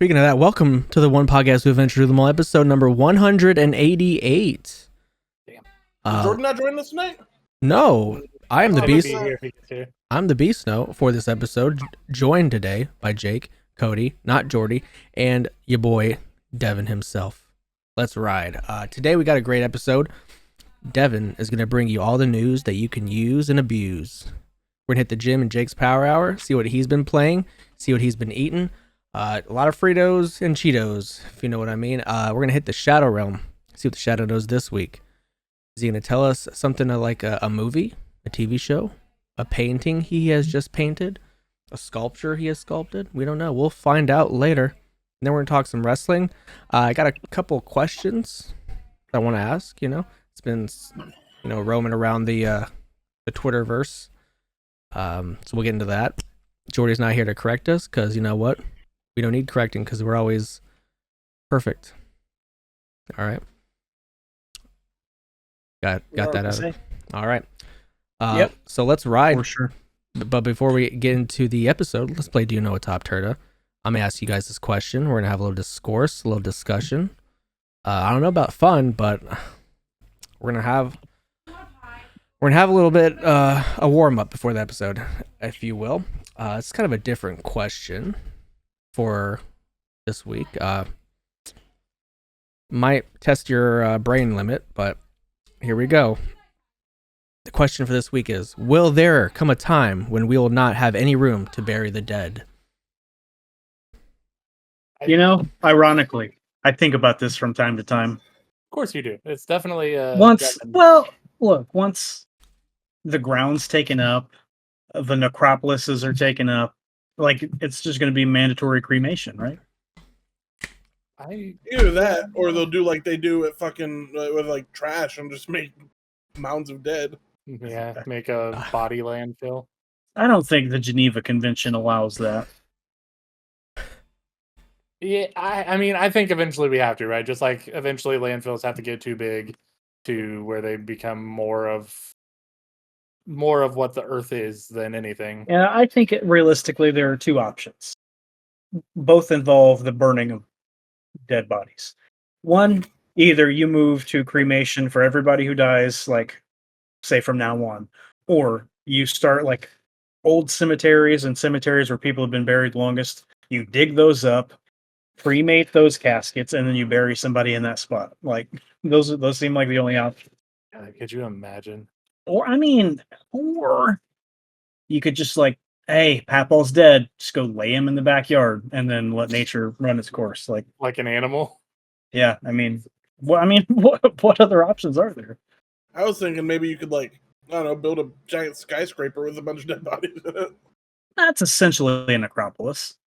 speaking of that, welcome to the One Podcast Who Adventure Through Them All, episode number 188. Damn. Is Jordan not joining us tonight? No, I am the Maybe beast. be here if he gets here. I'm the Beast Note for this episode, joined today by Jake, Cody, not Jordy, and your boy Devin himself. Let's ride. Today we got a great episode. Devin is going to bring you all the news that you can use and abuse. We're going to hit the gym in Jake's Power Hour, see what he's been playing, see what he's been eating. A lot of Fritos and Cheetos, if you know what I mean. We're going to hit the Shadow Realm, see what the Shadow knows this week. Is he going to tell us something like a movie, a TV show, a painting he has just painted, a sculpture he has sculpted? We don't know. We'll find out later. And then we're going to talk some wrestling. I got a couple questions I want to ask, It's been, roaming around the Twitterverse. So we'll get into that. Jordy's not here to correct us because you know what? We don't need correcting because we're always perfect. All right. Got that out. All right. Yep. So let's ride. For sure. But before we get into the episode, let's play Do You Know a TOPTERTA? I'm going to ask you guys this question. We're going to have a little discourse, a little discussion. I don't know about fun, but we're going to have a little bit a warm-up before the episode, if you will. It's kind of a different question for this week. Might test your brain limit, but here we go. The question for this week is, will there come a time when we will not have any room to bury the dead? Ironically, I think about this from time to time. Of course you do. It's definitely Once the ground's taken up, the necropolises are taken up, it's just going to be mandatory cremation, right? Either that, or they'll do like they do at fucking with trash and just make mounds of dead. Yeah, make a body landfill. I don't think the Geneva Convention allows that. Yeah, I think eventually we have to, right? Just like eventually landfills have to get too big to where they become more of what the earth is than anything. Yeah, I think realistically there are two options. Both involve the burning of dead bodies. One, either you move to cremation for everybody who dies, say from now on, or you start old cemeteries and cemeteries where people have been buried longest. You dig those up, cremate those caskets, and then you bury somebody in that spot. Those seem like the only options. Could you imagine? Or you could just hey, Papal's dead. Just go lay him in the backyard and then let nature run its course. Like an animal. Yeah, what other options are there? I was thinking maybe you could build a giant skyscraper with a bunch of dead bodies in it. That's essentially a necropolis.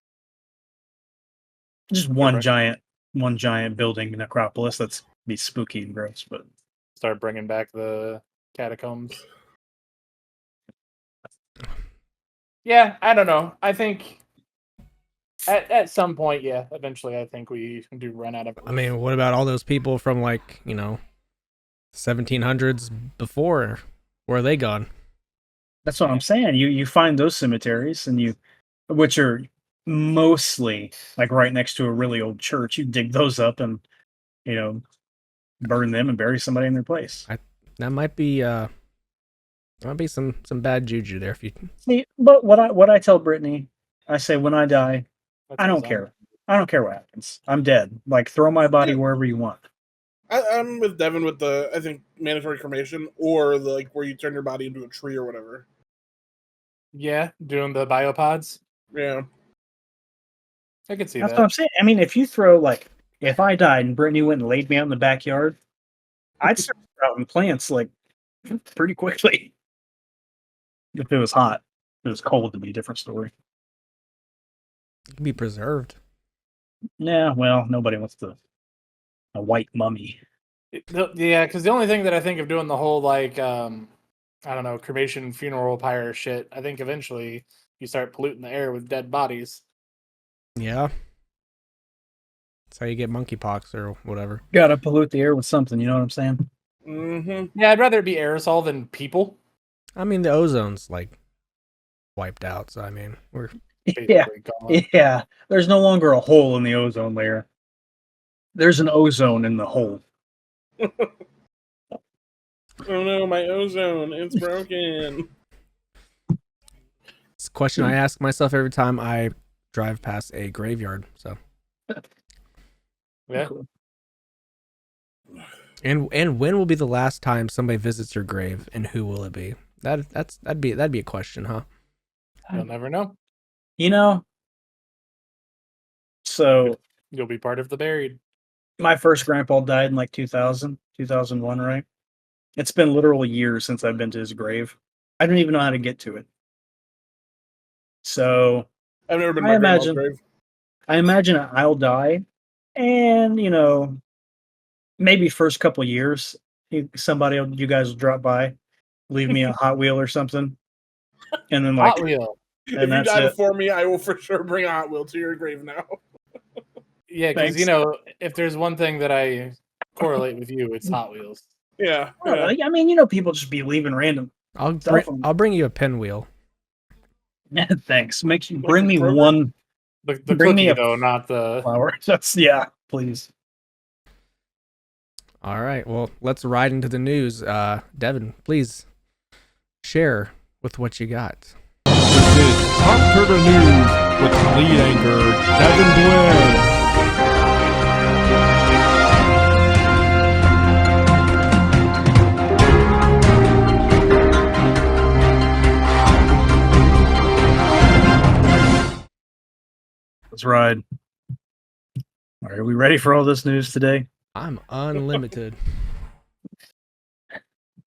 Just one giant building necropolis. That's be spooky and gross, but start bringing back the catacombs. Yeah, I don't know. I think at some point, yeah, eventually I think we do run out of. I mean, what about all those people from 1700s before? Where are they gone? That's what I'm saying. You find those cemeteries which are mostly right next to a really old church. You dig those up and burn them and bury somebody in their place. That might be some bad juju there. If you see, but what I tell Brittany, I say when I die, I don't care. I don't care what happens. I'm dead. Throw my body wherever you want. I'm with Devin with I think mandatory cremation or where you turn your body into a tree or whatever. Yeah, doing the biopods. Yeah, I could see That's that. what I'm saying. I mean, if you throw if I died and Brittany went and laid me out in the backyard, I'd start sprouting plants pretty quickly. If it was hot, if it was cold, it'd be a different story. it can be preserved. Yeah, well, nobody wants a white mummy. Yeah, because the only thing that I think of doing the whole I don't know, cremation funeral pyre shit, I think eventually you start polluting the air with dead bodies. Yeah. That's how you get monkeypox or whatever. Gotta pollute the air with something, you know what I'm saying? Mm-hmm. Yeah, I'd rather it be aerosol than people. I mean, the ozone's wiped out, so I mean, we're Yeah, basically gone. yeah. There's no longer a hole in the ozone layer. There's an ozone in the hole. Oh no, my ozone, it's broken. It's a question I ask myself every time I drive past a graveyard. So, Yeah. Cool. and when will be the last time somebody visits your grave, and who will it be? That'd be a question, huh? You'll never know. You know, so You'll be part of the buried. my first grandpa died in like 2000, 2001, right? It's been literal years since I've been to his grave. I don't even know how to get to it. So I've never been to I my grandma's imagine grave. I'll die, and maybe first couple years, you guys will drop by, leave me a Hot Wheel or something, and then Hot Wheel. If and you that's die it. before me, I will for sure bring a Hot Wheel to your grave now. Yeah, because Thanks. if there's one thing that I correlate with you, it's Hot Wheels. Yeah. Well, yeah. I mean, people just be leaving random stuff. I'll bring you a pinwheel. Thanks. Like Bring the me Kroger? one The Bring me cookie a- though, not the. flower. Please. All right. Well, let's ride into the news. Devin, please share with what you got. This is TOPTERTA News with lead anchor Devin Boyz. Let's ride. All right, are we ready for all this news today? I'm unlimited.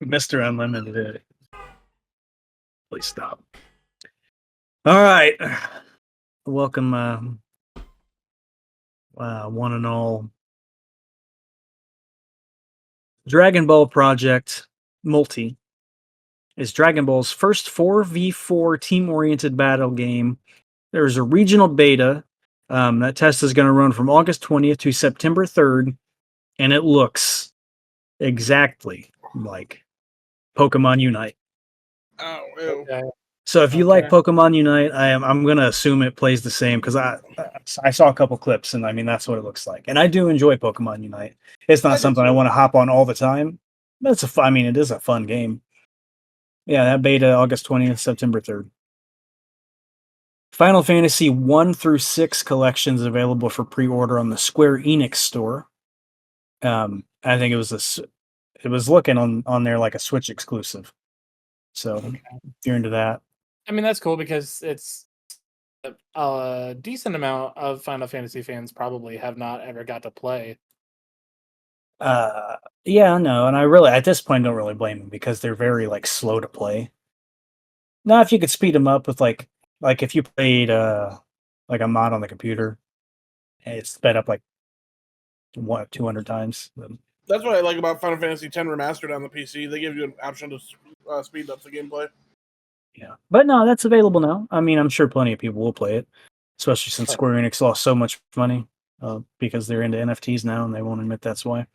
Mr. Unlimited. Please stop. All right. Welcome, one and all. Dragon Ball Project Multi is Dragon Ball's first 4v4 team-oriented battle game. There's a regional beta. That test is going to run from August 20th to September 3rd, and it looks exactly like Pokemon Unite. Oh, ew. Okay. So if you like Okay. Pokemon Unite, I'm gonna assume it plays the same because I saw a couple clips and I mean that's what it looks like, and I do enjoy Pokemon Unite. It's I not do something I too. want to hop on all the time, but it is a fun game. Yeah, that beta August 20th, September 3rd. Final Fantasy 1 through 6 collections available for pre-order on the Square Enix store. I think it was looking on there like a Switch exclusive. So if you're into that. I mean, that's cool because it's a decent amount of Final Fantasy fans probably have not ever got to play. Yeah, no, and I really at this point don't really blame them because they're very like slow to play. Now, if you could speed them up with like if you played like a mod on the computer, and it's sped up like 200 times. Then, That's what I like about Final Fantasy X Remastered on the PC. They give you an option to speed up the gameplay. yeah, but no, that's available now. I mean, I'm sure plenty of people will play it, especially since Sure. Square Enix lost so much money because they're into NFTs now and they won't admit that's why.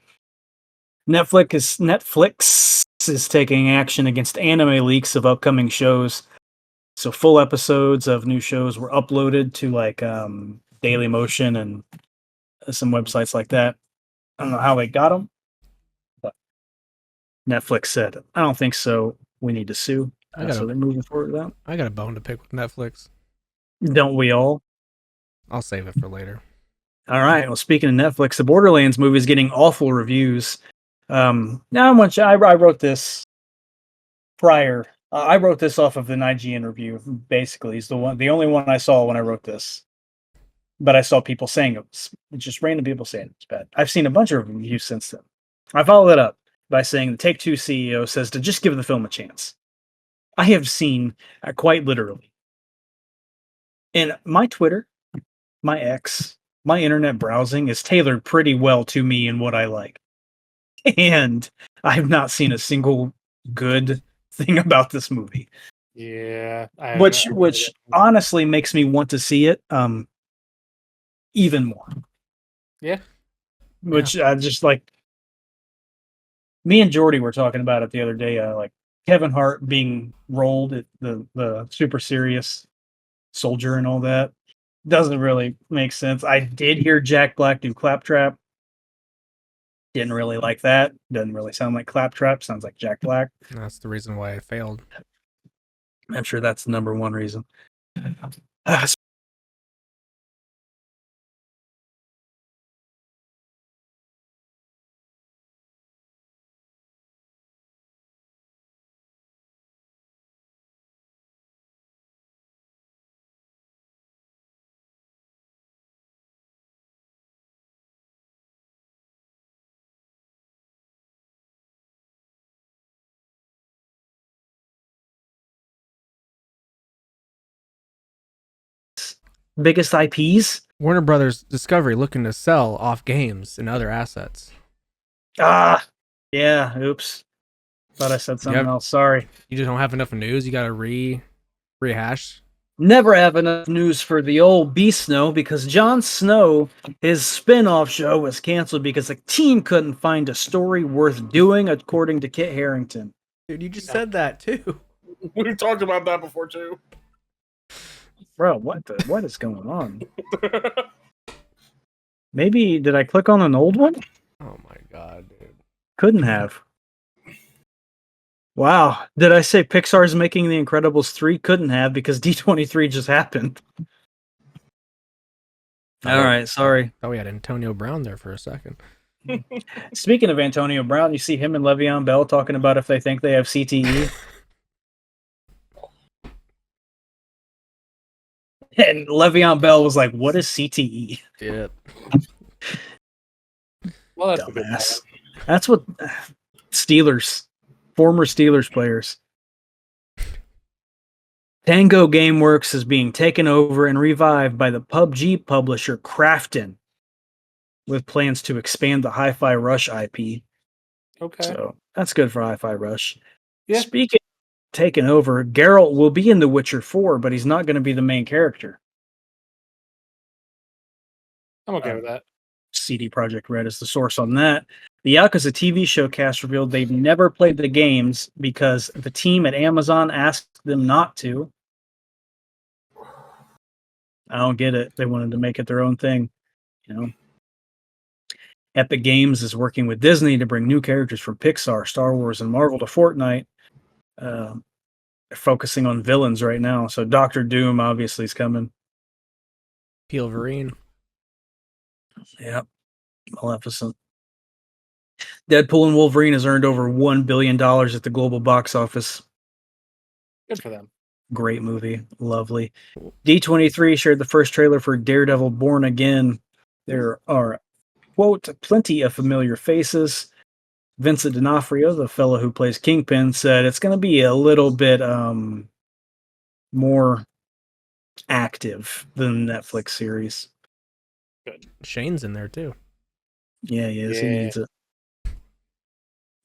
Netflix is taking action against anime leaks of upcoming shows. So full episodes of new shows were uploaded to like Dailymotion and some websites like that. I don't know how they got them, but Netflix said, "I don't think so. We need to sue." So they're moving forward with I got a bone to pick with Netflix. that. Don't we all? I'll save it for later. All right. Well, speaking of Netflix, the Borderlands movie is getting awful reviews. Now I wrote this prior. I wrote this off of an IGN review. Basically, it's the only one I saw when I wrote this. But I saw people saying just random people saying it's bad. I've seen a bunch of reviews since then. I followed it up by saying the Take-Two CEO says to just give the film a chance. I have seen quite literally in my Twitter, my X, my internet browsing is tailored pretty well to me and what I like. And I've not seen a single good thing about this movie. Yeah, I Which haven't- honestly makes me want to see it even more. Yeah. Which I just like me and Jordy were talking about it the other day, like Kevin Hart being rolled at the super serious soldier and all that. Doesn't really make sense. I did hear Jack Black do Claptrap. Didn't really like that. Doesn't really sound like Claptrap. Sounds like Jack Black. That's the reason why it failed. I'm sure that's the number one reason. Uh, biggest IPs? Warner Brothers Discovery looking to sell off games and other assets. Yeah. Oops. Thought I said something Yep. else. Sorry. You just don't have enough news. You got to rehash. Never have enough news for the old B Snow because Jon Snow, his spin-off show was canceled because the team couldn't find a story worth doing, according to Kit Harington. Dude, you just said that too. We've talked about that before too. Bro, what is going on? Maybe did I click on an old one? Oh my god, dude. Couldn't have. Wow. Did I say Pixar's making The Incredibles 3? Couldn't have because D23 just happened. All right, sorry. Thought we had Antonio Brown there for a second. Speaking of Antonio Brown, you see him and Le'Veon Bell talking about if they think they have CTE. And Le'Veon Bell was like, "What is CTE?" Yeah. Well, that's a good Dumbass. point. That's what former Steelers players. Tango Gameworks is being taken over and revived by the PUBG publisher Krafton, with plans to expand the Hi-Fi Rush IP. Okay. So that's good for Hi-Fi Rush. Yeah. Speaking of taken over, Geralt will be in The Witcher 4, but he's not going to be the main character. I'm okay with that. CD Projekt Red is the source on that. The Yakuza TV show cast revealed they've never played the games because the team at Amazon asked them not to. I don't get it. They wanted to make it their own thing, you know. Epic Games is working with Disney to bring new characters from Pixar, Star Wars, and Marvel to Fortnite. They're focusing on villains right now, so Doctor Doom obviously is coming. Pilverine. Yep, Maleficent. Deadpool and Wolverine has earned over $1 billion at the global box office. Good for them. Great movie. Lovely. D23 shared the first trailer for Daredevil Born Again. There are, quote, plenty of familiar faces. Vincent D'Onofrio, the fellow who plays Kingpin, said it's going to be a little bit more active than the Netflix series. Good. Shane's in there too. Yeah, he is. He Yeah. needs it.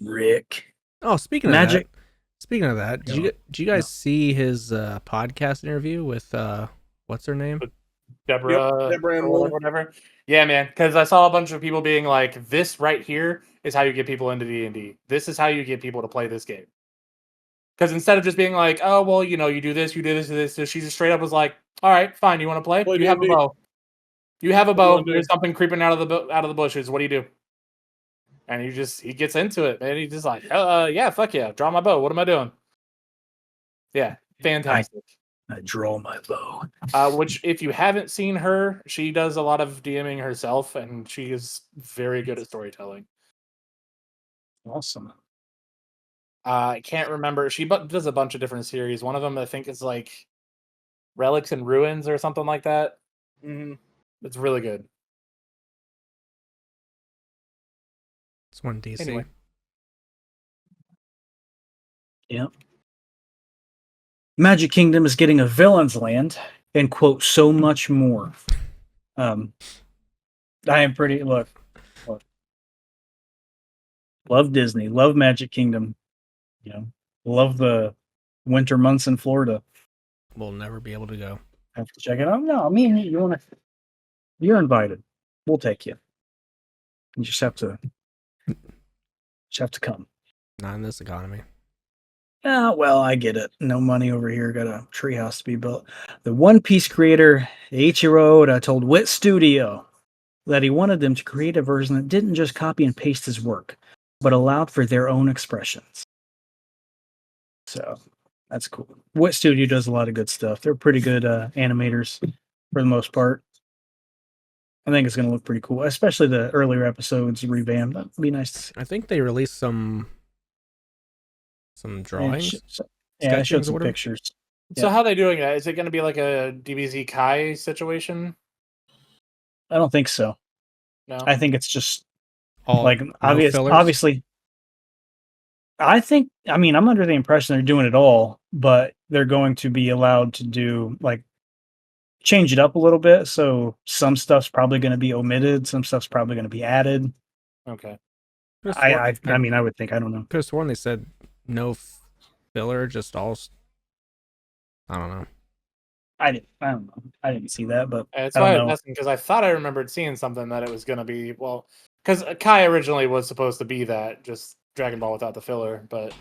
Rick. Oh, speaking Magic. of that. Speaking of that, did you guys see his podcast interview with what's her name? Deborah, Deborah and or Will. whatever. Yeah, man. Because I saw a bunch of people being like, "This right here is how you get people into D&D. This is how you get people to play this game." Because instead of just being like, "Oh, well, you know, you do this, you do this, you do this," she just straight up was like, "All right, fine. You want to play? Play You have a D&D. bow. You have a What do you bow. wanna do?" There's something creeping out of the bushes. What do you do?" And he gets into it, and he's just like, yeah, fuck yeah, draw my bow. What am I doing? Yeah, fantastic. I draw my bow. Which, if you haven't seen her, she does a lot of DMing herself, and she is very good at storytelling. Awesome. I can't remember. She does a bunch of different series. One of them, I think, is like Relics and Ruins or something like that. Mhm. It's really good. It's one DC. Anyway. Yep. Magic Kingdom is getting a Villain's Land and, quote, so much more. I am pretty, look. Love Disney, love Magic Kingdom, you know, love the winter months in Florida. We'll never be able to go. Have to check it out. No, I mean, you're invited. We'll take you. You just have to come. Not in this economy. Well, I get it. No money over here. Got a treehouse to be built. The One Piece creator Eiichiro Oda told Wit Studio that he wanted them to create a version that didn't just copy and paste his work, but allowed for their own expressions. So that's cool. Wit Studio does a lot of good stuff. They're pretty good animators for the most part. I think it's going to look pretty cool, especially the earlier episodes revamped. That'd be nice to see. I think they released some drawings. I showed sketchings or some whatever? pictures. So Yeah. how are they doing that? Is it going to be like a DBZ Kai situation? I don't think so. No. I think it's just All like no obviously. I'm under the impression they're doing it all, but they're going to be allowed to do like change it up a little bit. So some stuff's probably going to be omitted, some stuff's probably going to be added. Okay. I would think. I don't know. Could have sworn they said no filler, just all. I don't know. I don't know. I didn't see that, but It's I why I don't was know. asking, because I thought I remembered seeing something that it was going to be, because Kai originally was supposed to be that, just Dragon Ball without the filler, but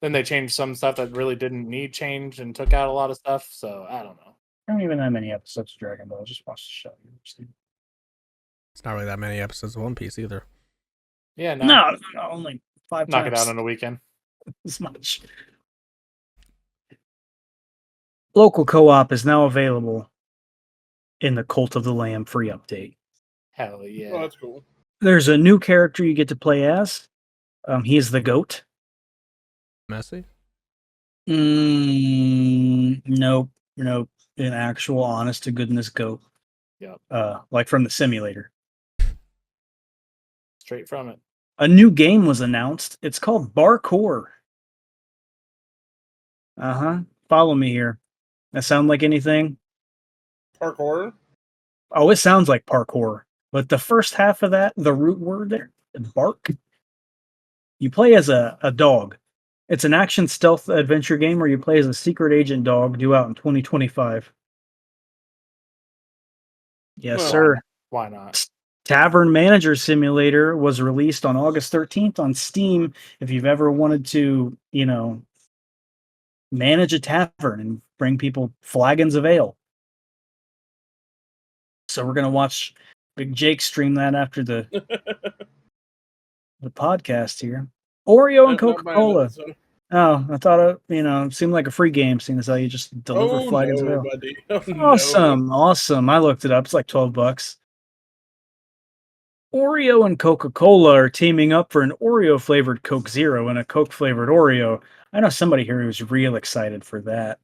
then they changed some stuff that really didn't need change and took out a lot of stuff, so I don't know. I don't even have many episodes of Dragon Ball. Just watch the show. It's not really that many episodes of One Piece either. Yeah, No, only 5 knock it times. out in a weekend. As much. Local co-op is now available in the Cult of the Lamb free update. Hell yeah. Oh, that's cool. There's a new character you get to play as. He is the goat. Messy. Nope. An actual honest to goodness goat. Yep. Like from the simulator. Straight from it. A new game was announced. It's called Barcore. Follow me here. That sound like anything? Parkour. Oh, it sounds like parkour. But the first half of that, the root word there, bark. You play as a dog. It's an action stealth adventure game where you play as a secret agent dog due out in 2025. Yes, Well, sir. Why not? Tavern Manager Simulator was released on August 13th on Steam. If you've ever wanted to, manage a tavern and bring people flagons of ale. So we're going to watch Big Jake stream that after the podcast here. Oreo and Coca-Cola. Oh, I thought it seemed like a free game, seeing as how you just deliver flagons of ale. Buddy. Oh, Awesome. I looked it up. It's like $12. Oreo and Coca-Cola are teaming up for an Oreo flavored Coke Zero and a Coke flavored Oreo. I know somebody here who's real excited for that.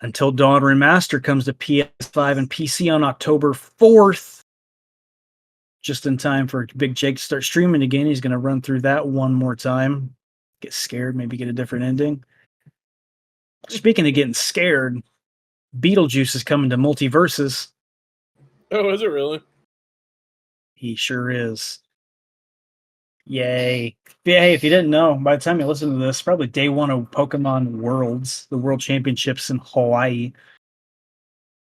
Until Dawn Remaster comes to PS5 and PC on October 4th. Just in time for Big Jake to start streaming again. He's going to run through that one more time. Get scared, maybe get a different ending. Speaking of getting scared, Beetlejuice is coming to Multiverses. Oh, is it really? He sure is. Yay. Hey, if you didn't know, by the time you listen to this, probably day one of Pokemon Worlds, the World Championships in Hawaii.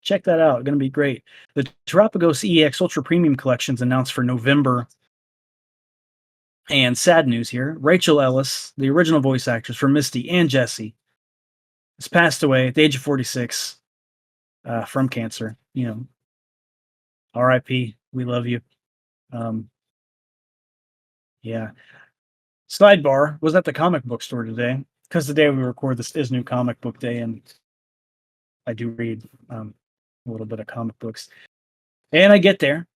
Check that out. Going to be great. The Terapagos EX Ultra Premium Collection's announced for November. And sad news here. Rachel Ellis, the original voice actress for Misty and Jessie, has passed away at the age of 46 from cancer. R.I.P. We love you. Yeah. Sidebar, was at the comic book store today, because the day we record this is New Comic Book Day, and I do read a little bit of comic books. And I get there,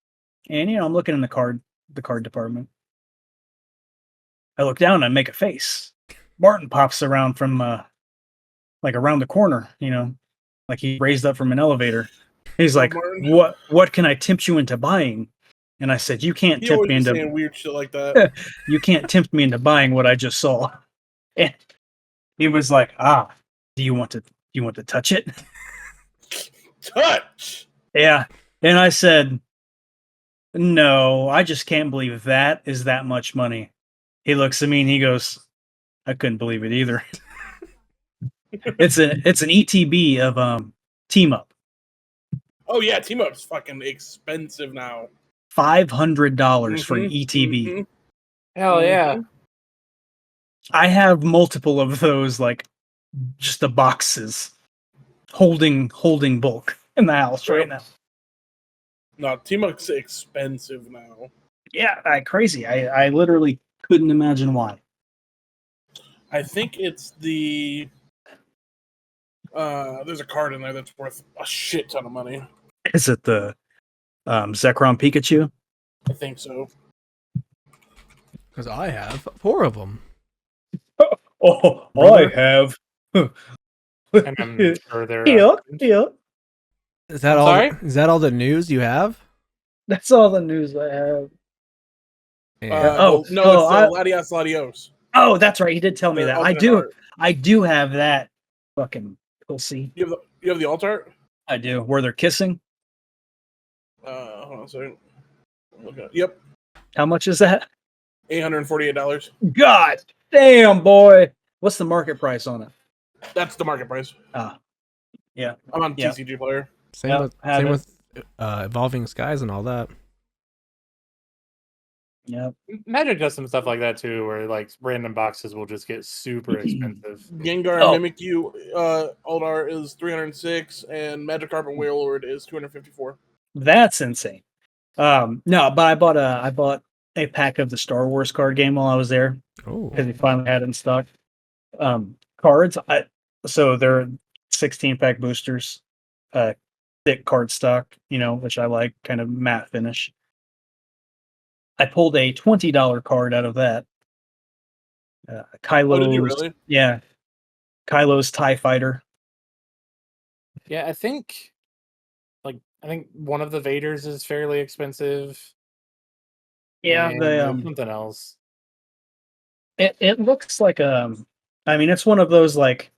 and I'm looking in the card department. I look down and I make a face. Martin pops around from around the corner, like he raised up from an elevator. He's like, Martin. What can I tempt you into buying? And I said, you can't He tempt always me be into saying weird shit like that. you can't tempt me into buying what I just saw. And he was like, do you want to touch it? Touch. Yeah. And I said, no, I just can't believe that is that much money. He looks at me and he goes, I couldn't believe it either. It's an ETB of Team Up. Oh yeah, Team Up's fucking expensive now. $500 for an ETB. Hell yeah. I have multiple of those, like just the boxes holding bulk in the house right now. No, T-Muck's expensive now. Yeah, crazy. I literally couldn't imagine why. I think it's the. There's a card in there that's worth a shit ton of money. Is it the Zekrom Pikachu? I think so. Because I have 4 of them. Oh, Brother? I have. And I'm sure they're. Yeah. Is that I'm all? sorry? Is that all the news you have? That's all the news I have. Yeah. No, it's Latios Latios. Oh, that's right. He did tell me The that. alternate art. I do have that fucking pussy. You have the alt art? I do. Where they're kissing. Hold on a second. Yep, How much is that? $848. God damn, boy. What's the market price on it? That's the market price. Yeah. I'm on Yeah. TCG Player. Same Yep, with have it. Evolving Skies and all that. Yep. Magic does some stuff like that too, where like random boxes will just get super expensive. Gengar Oh. and Mimikyu alt art is 306, and Magikarp and Warlord is 254. That's insane. No, but I bought a pack of the Star Wars card game while I was there Oh, because we finally had it in stock. Cards. So they're 16-pack boosters, thick card stock, which I like, kind of matte finish. I pulled a $20 card out of that. Kylo's, Oh, did you really? Yeah, Kylo's TIE Fighter. Yeah, I think one of the Vaders is fairly expensive. Yeah, and the there's something else. it looks like it's one of those, like,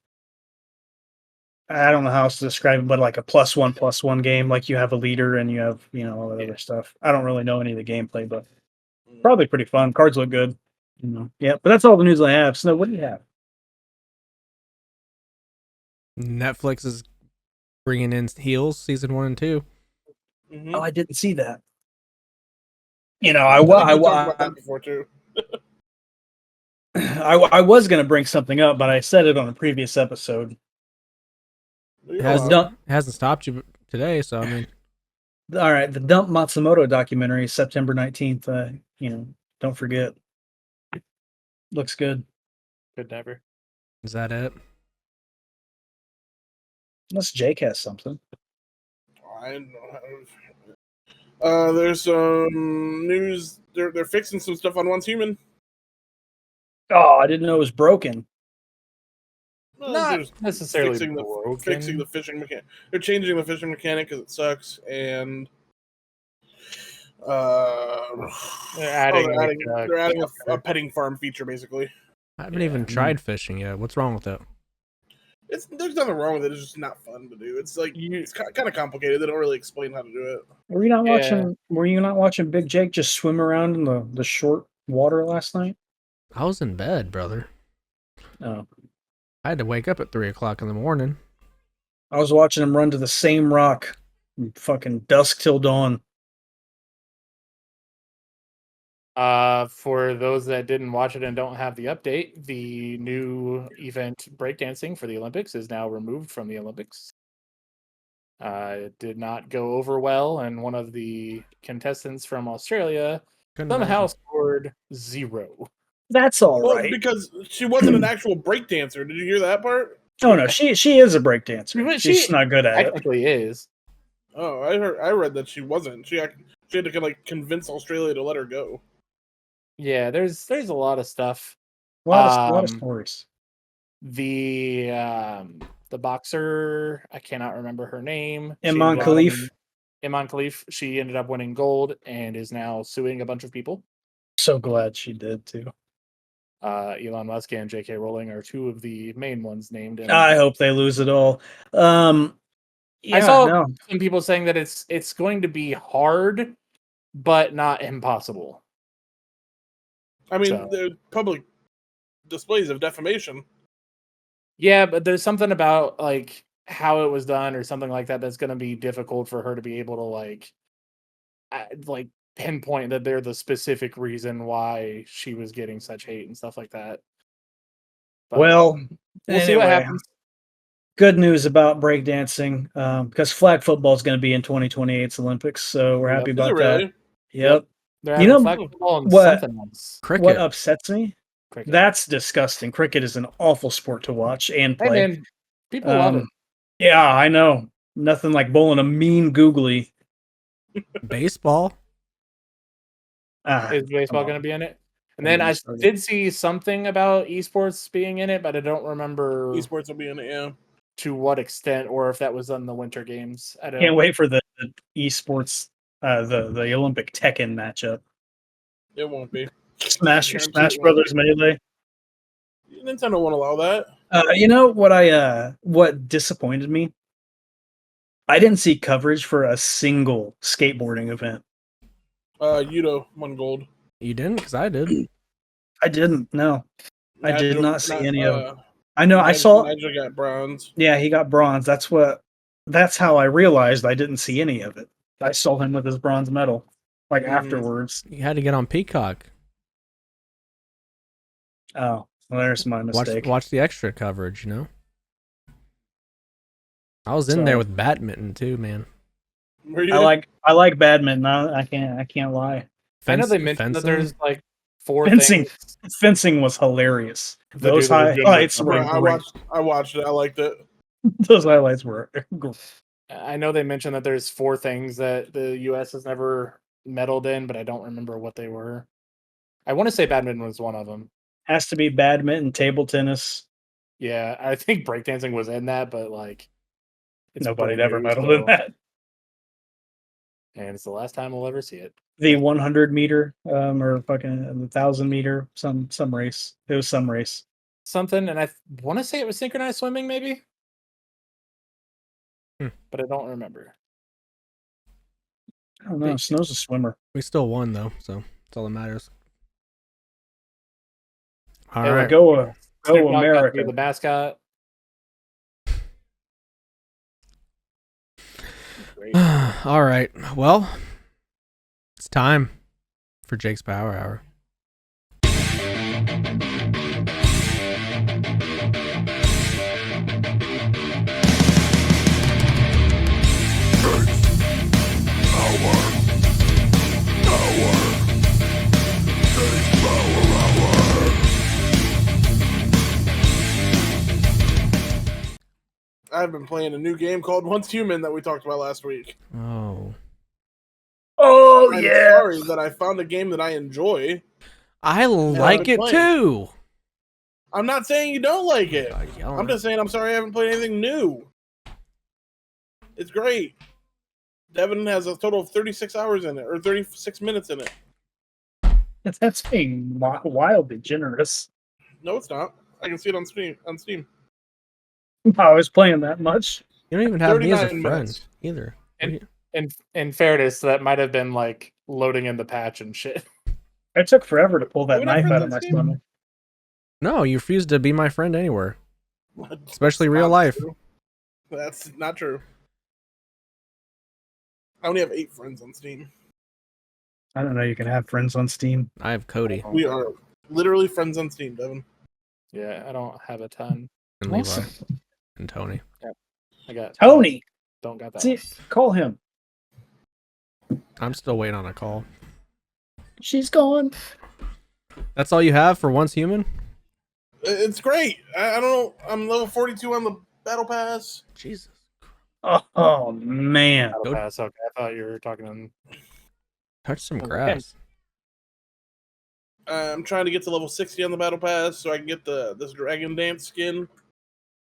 I don't know how else to describe it, but like a +1/+1 game. Like you have a leader and you have, all that other stuff. I don't really know any of the gameplay, but probably pretty fun. Cards look good. Yeah, but that's all the news I have. Snow, what do you have? Netflix is bringing in Heels season 1 and 2. Mm-hmm. Oh, I didn't see that. I I think we talked about that before too. I was going to bring something up, but I said it on a previous episode. It Yeah, hasn't stopped you today, so I mean, All right, the Dump Matsumoto documentary is September 19th. Don't forget. Looks good. Good never. is that it? Unless Jake has something. I don't have. There's some news. They're fixing some stuff on Once Human. Oh, I didn't know it was broken. Not They're necessarily fixing the fishing mechanic. They're changing the fishing mechanic because it sucks, and They're adding, they're adding a petting farm feature basically. I haven't even tried fishing yet. What's wrong with it? There's nothing wrong with it. It's just not fun to do. It's like it's kind of complicated. They don't really explain how to do it. Were you not watching Big Jake just swim around in the short water last night? I was in bed, brother. Oh. I had to wake up at 3:00 in the morning. I was watching him run to the same rock from fucking dusk till dawn. For those that didn't watch it and don't have the update, the new event breakdancing for the Olympics is now removed from the Olympics. It did not go over well, and one of the contestants from Australia somehow scored 0. That's all Well, right. because she wasn't an actual breakdancer. Did you hear that part? Oh no, she is a breakdancer. She's just not good at it. Technically is. Oh, I read that she wasn't. She had to convince Australia to let her go. Yeah, there's a lot of stuff. A lot of stories. The boxer, I cannot remember her name. Iman Khalif. Iman Khalif. She ended up winning gold and is now suing a bunch of people. So glad she did too. Elon Musk and J.K. Rowling are 2 of the main ones named. I hope they lose it all. I saw some people saying that it's going to be hard, but not impossible. I mean, they're public displays of defamation. Yeah, but there's something about like how it was done or something like that that's going to be difficult for her to be able to like pinpoint that they're the specific reason why she was getting such hate and stuff like that. But Well, we'll see what anyway, happens. good news about breakdancing because flag football is going to be in 2028's Olympics, so we're happy Yep. Is it about that. really? Yep. They're You having know flag football and what- something else. Cricket. What upsets me? Cricket. That's disgusting. Cricket is an awful sport to watch and Hey play. man, people love it. Yeah, I know. Nothing like bowling a mean googly. Baseball. Is baseball going to be in it? And Don't then get me I started. did see something about esports being in it, but I don't remember Esports will be in it, yeah. to what extent or if that was on the Winter Games. I don't. Can't wait for the esports, the Olympic Tekken matchup. It won't be. Smash Guarantee Smash it won't. Brothers Melee. Nintendo won't allow that. You know what disappointed me? I didn't see coverage for a single skateboarding event. Yudo won gold. You didn't? Because I did. I didn't. No, I did Nigel- not see any of them. uh, I know. I Nigel- saw. Nigel got bronze. Yeah, he got bronze. That's how I realized I didn't see any of it. I saw him with his bronze medal, like afterwards. You had to get on Peacock. Oh, well, there's my mistake. Watch the extra coverage, you know? I was in there with badminton too, man. Were you? I like badminton. I can't lie. I know they mentioned that there's like 4 Fencing. things. Fencing was hilarious. The Those dude that was doing the highlights were jumping. great. I watched it. I liked it. Those highlights were great. I know they mentioned that there's 4 things that the U.S. has never medaled in, but I don't remember what they were. I want to say badminton was one of them. Has to be badminton, table tennis. Yeah, I think breakdancing was in that, but like it's Nobody brand ever new, medaled so- in that. and it's the last time we'll ever see it. The 100 meter, or fucking 1,000 meter, some race. It was some race. Something, and I want to say it was synchronized swimming, maybe, but I don't remember. I don't know. Snow's a swimmer. We still won though, so that's all that matters. All Hey, right. Go Snoop Dogg got to be America. the mascot. Great. All right. Well, it's time for Jake's Power Hour. I've been playing a new game called Once Human that we talked about last week. Oh. Oh I'm yeah. sorry that I found a game that I enjoy. I like been it playing. too. I'm not saying you don't like it. Yelling. I'm just saying I'm sorry I haven't played anything new. It's great. Devin has a total of 36 hours in it, or 36 minutes in it. That's being wildly generous. No, it's not. I can see it on Steam. I was playing that much. You don't even have me as a 39 friend minutes. either. And in fairness, that might have been like loading in the patch and shit. It took forever to pull that Are we not knife friends out of on my Steam? stomach. No, you refuse to be my friend anywhere, especially That's real not life. true. That's not true. I only have 8 friends on Steam. I don't know. You can have friends on Steam. I have Cody We are literally friends on Steam, Devin. Yeah, I don't have a ton. and Levi Awesome. and Tony. I got Tony, Don't got that. see, one. call him. I'm still waiting on a call. She's gone. That's all you have for Once Human? It's great. I don't know. I'm level 42 on the Battle Pass. Jesus. Oh man. Battle Go- Pass. Okay, I thought you were talking on. Touch some Okay. grass. I'm trying to get to level 60 on the Battle Pass so I can get this Dragon Dance skin.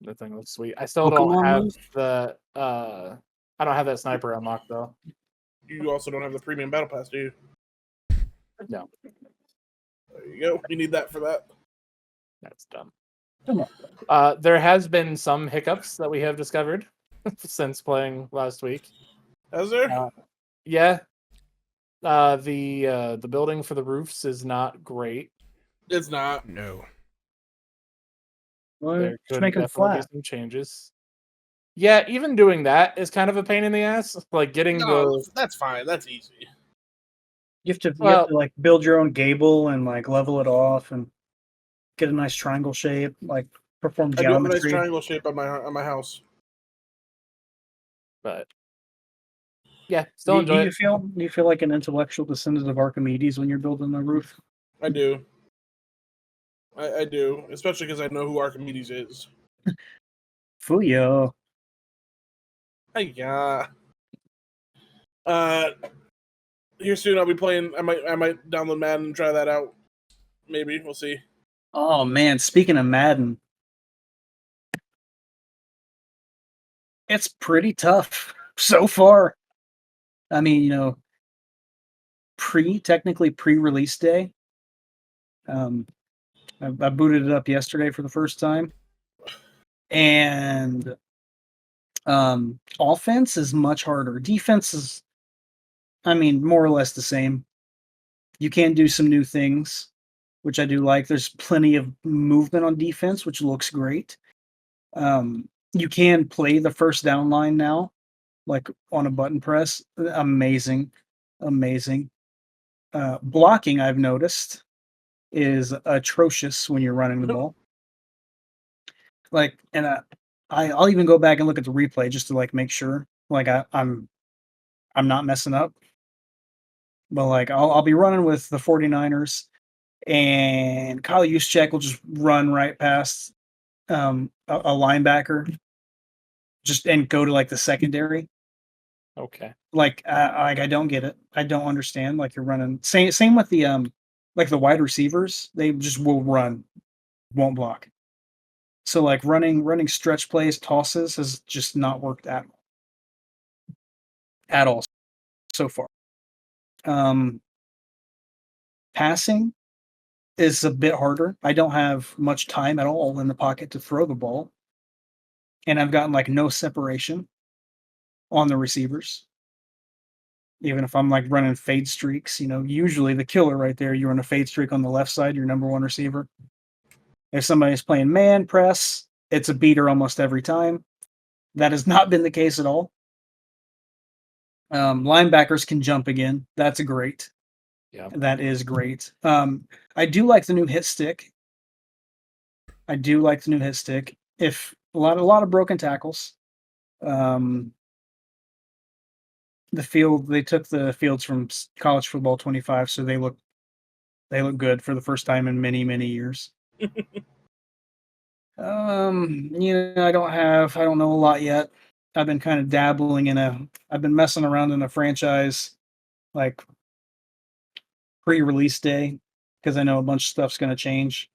That thing looks sweet. I still don't Pokemon have move? the. I don't have that sniper unlocked though. You also don't have the premium Battle Pass, do you? No, There you go. You need that for that. that's dumb. Come on. There has been some hiccups that we have discovered since playing last week. Has there? Yeah. The building for the roofs is not great. It's not. No. Well, There just could make them definitely be flat. some changes. Yeah, even doing that is kind of a pain in the ass. Like getting No, the that's fine. That's easy. You have to Well- like build your own gable and like level it off, and get a nice triangle shape, like perform I do have a nice geometry. triangle shape on my house. But yeah, still Do enjoy you it. feel like an intellectual descendant of Archimedes when you're building a roof? I do. I do, especially because I know who Archimedes is. Fuyo. Yeah. Here soon I'll be playing. I might download Madden and try that out. Maybe we'll see. Oh man, speaking of Madden, it's pretty tough so far. I mean, technically pre-release day. I booted it up yesterday for the first time, and offense is much harder. Defense is, I mean, more or less the same. You can do some new things, which I do like. There's plenty of movement on defense, which looks great. You can play the first down line now, like on a button press. Amazing. Blocking, I've noticed, is atrocious when you're running the ball. Like, and I'll even go back and look at the replay just to like make sure, like I'm not messing up. But like I'll be running with the 49ers, and Kyle Juszczyk will just run right past a linebacker, just and go to like the secondary. Okay. Like I don't get it. I don't understand. Like you're running same with the like the wide receivers. They just will run, won't block. So like running stretch plays, tosses has just not worked at all so far. Passing is a bit harder. I don't have much time at all in the pocket to throw the ball, and I've gotten like no separation on the receivers. Even if I'm like running fade streaks, usually the killer right there, you run a fade streak on the left side, your number one receiver. If somebody's playing man press, it's a beater almost every time. That has not been the case at all. Linebackers can jump again. That's great. Yeah. That is great. I do like the new hit stick. If a lot of broken tackles. They took the fields from college football 25, so they look good for the first time in many, many years. I don't know a lot yet. I've been kind of I've been messing around in a franchise like pre-release day because I know a bunch of stuff's going to change.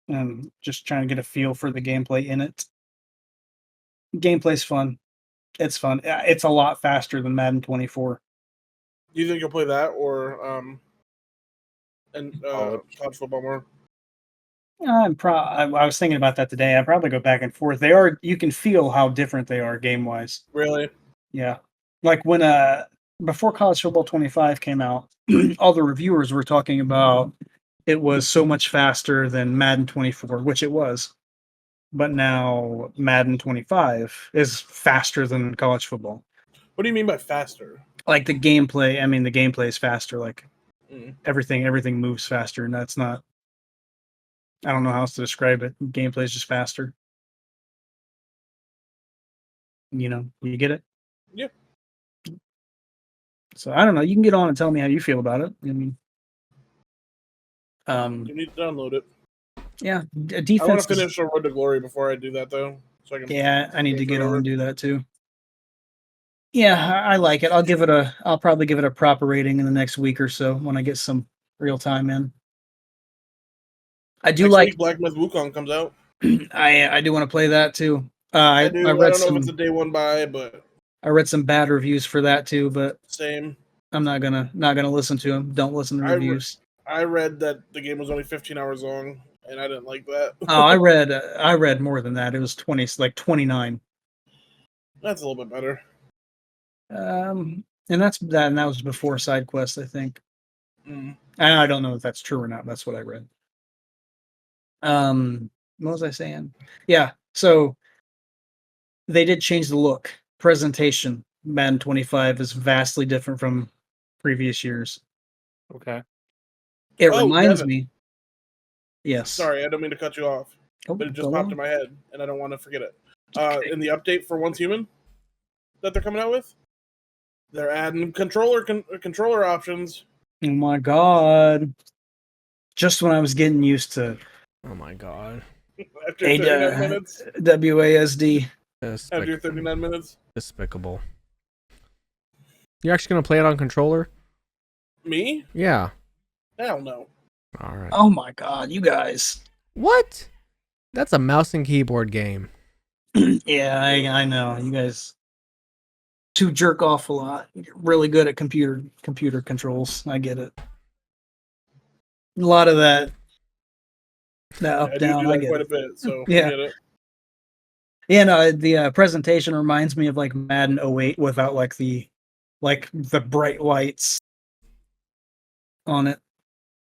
And just trying to get a feel for the gameplay in it. Gameplay's fun. It's fun. It's a lot faster than Madden 24. Do you think you'll play that or college football more? I was thinking about that today. I probably go back and forth. You can feel how different they are game wise. Really? Yeah. Like when before College Football 25 came out, all the reviewers were talking about it was so much faster than Madden 24, which it was. But now Madden 25 is faster than college football. What do you mean by faster? Like the gameplay, I mean the gameplay is faster. Like Mm. everything moves faster, and that's not. I don't know how else to describe it. Gameplay is just faster. You get it? Yeah. So I don't know. You can get on and tell me how you feel about it. I mean, You need to download it. yeah, I want defense. to finish Road to Glory before I do that, though. So I can. Yeah, I need to get on and do that too. Yeah, I like it. I'll probably give it a proper rating in the next week or so when I get some real time in. I do Next like week, Black Myth Wukong comes out. I do want to play that too. I do. I read don't know some if it's a day one buy, but I read some bad reviews for that too, but same. I'm not gonna listen to them. Don't listen to reviews. I read that the game was only 15 hours long, and I didn't like that. Oh, I read more than that. It was 29. That's a little bit better. And that was before side quest, I think. Mm. I don't know if that's true or not. That's what I read. What was I saying? Yeah, so they did change the look. Presentation. Madden 25 is vastly different from previous years. Okay. It Oh, reminds Devin. me. Yes. Sorry, I don't mean to cut you off, Oh, but it just go popped on. in my head, and I don't want to forget it. Okay. In the update for Once Human that they're coming out with, they're adding controller options. Oh my god! Just when I was getting used to Oh my god. After 39 ADA, minutes. WASD. After 39 minutes. Despicable. You're actually gonna play it on controller? Me? Yeah. Hell no. All right. Oh my god, you guys. What? That's a mouse and keyboard game. Yeah, I know. You guys two jerk off a lot. You're really good at computer controls. I get it. A lot of that up I down. do I that get quite it. a bit, so Yeah. I get it. Yeah, no, the presentation reminds me of like Madden 08 without like the bright lights on it.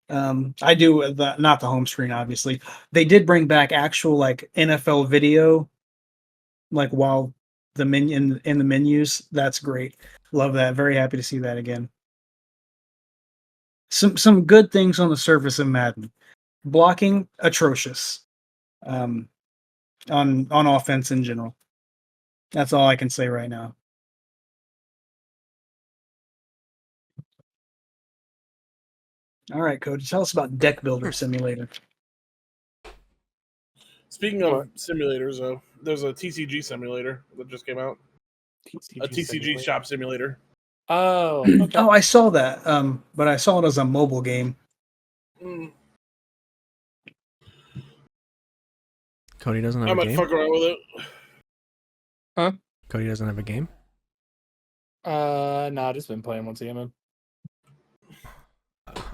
I do not the home screen, obviously. They did bring back actual like NFL video, like while the menu in the menus. That's great. Love that. Very happy to see that again. Some good things on the surface of Madden. Blocking atrocious. On offense in general. That's all I can say right now. All right, Cody, tell us about Deck Builder Simulator. Speaking of simulators, though, there's a TCG simulator that just came out. A TCG simulator? shop simulator. Oh, okay. Oh, I saw that, but I saw it as a mobile game. Mm, Cody doesn't I have a might game? fuck around with it. Cody doesn't have a game? No, I just been playing Once Human.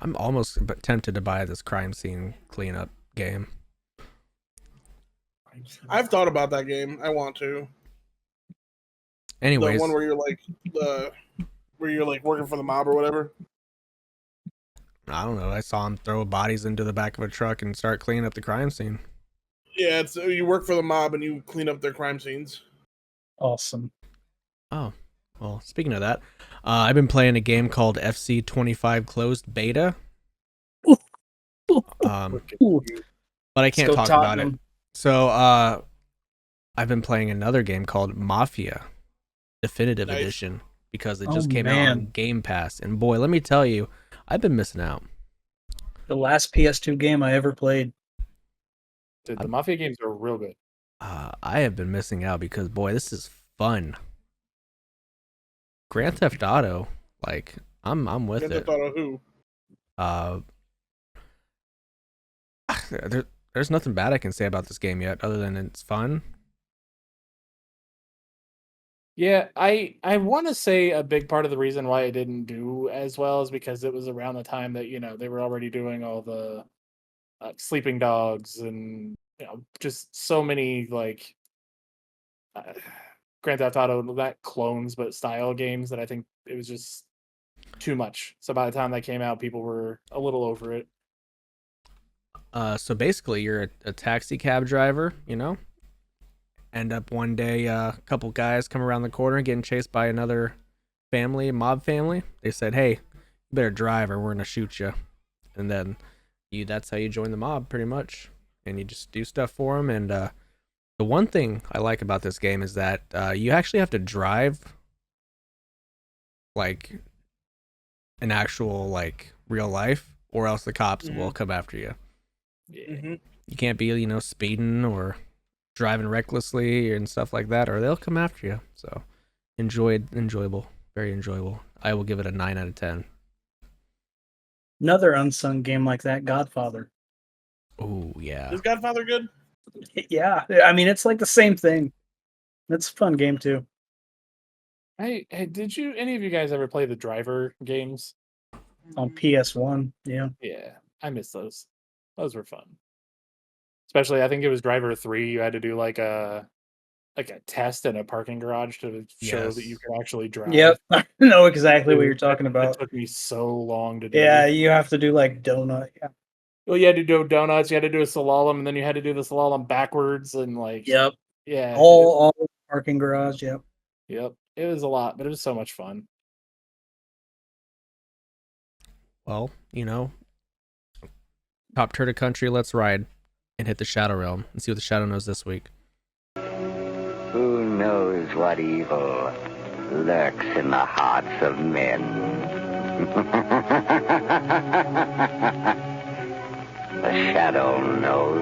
I'm almost tempted to buy this crime scene cleanup game. I've thought about that game. I want to. Anyways, The one where you're like working for the mob or whatever. I don't know. I saw him throw bodies into the back of a truck and start cleaning up the crime scene. Yeah, it's you work for the mob and you clean up their crime scenes. Awesome. Oh, well, speaking of that, I've been playing a game called FC 25 Closed Beta. Ooh, But I can't Still talk about it. Tottenham. So, I've been playing another game called Mafia Definitive Nice. Edition because it Oh, just came out man. on Game Pass. And boy, let me tell you, I've been missing out. The last PS2 game I ever played. Dude, the Mafia games are real good. I have been missing out because boy, this is fun. Grand Theft Auto, like I'm with Grand it. Theft Auto who? There's nothing bad I can say about this game yet, other than it's fun. Yeah, I want to say a big part of the reason why it didn't do as well is because it was around the time that they were already doing all the Sleeping Dogs and just so many like Grand Theft Auto not clones but style games that I think it was just too much. So by the time that came out, people were a little over it. So basically, you're a taxi cab driver, End up one day, a couple guys come around the corner getting chased by another family, mob family. They said, "Hey, you better drive or we're gonna shoot you." And then that's how you join the mob, pretty much. And you just do stuff for them. And the one thing I like about this game is that you actually have to drive like an actual like real life, or else the cops will come after you. Yeah. Mm-hmm. You can't be, speeding or driving recklessly and stuff like that, or they'll come after you. So enjoyable, very enjoyable. I will give it a 9 out of 10. Another unsung game like that, Godfather. Oh yeah. Is Godfather good? Yeah, I mean it's like the same thing. It's a fun game too. Hey, did any of you guys ever play the Driver games? On PS1, yeah. Yeah, I miss those. Those were fun. Especially, I think it was Driver 3. You had to do like a test in a parking garage to show that you Yes. could actually drive. Yep, I know exactly what you're Dude, talking It about. took me so long to do. Yeah, you have to do like donut. Yeah. Well, you had to do donuts. You had to do a slalom, and then you had to do the slalom backwards, and like, Yep. yeah, All parking garage. Yep. yep. It was a lot, but it was so much fun. Well, TOPTERTA country, let's ride and hit the Shadow Realm and see what the Shadow knows this week. Who knows what evil lurks in the hearts of men? The Shadow knows.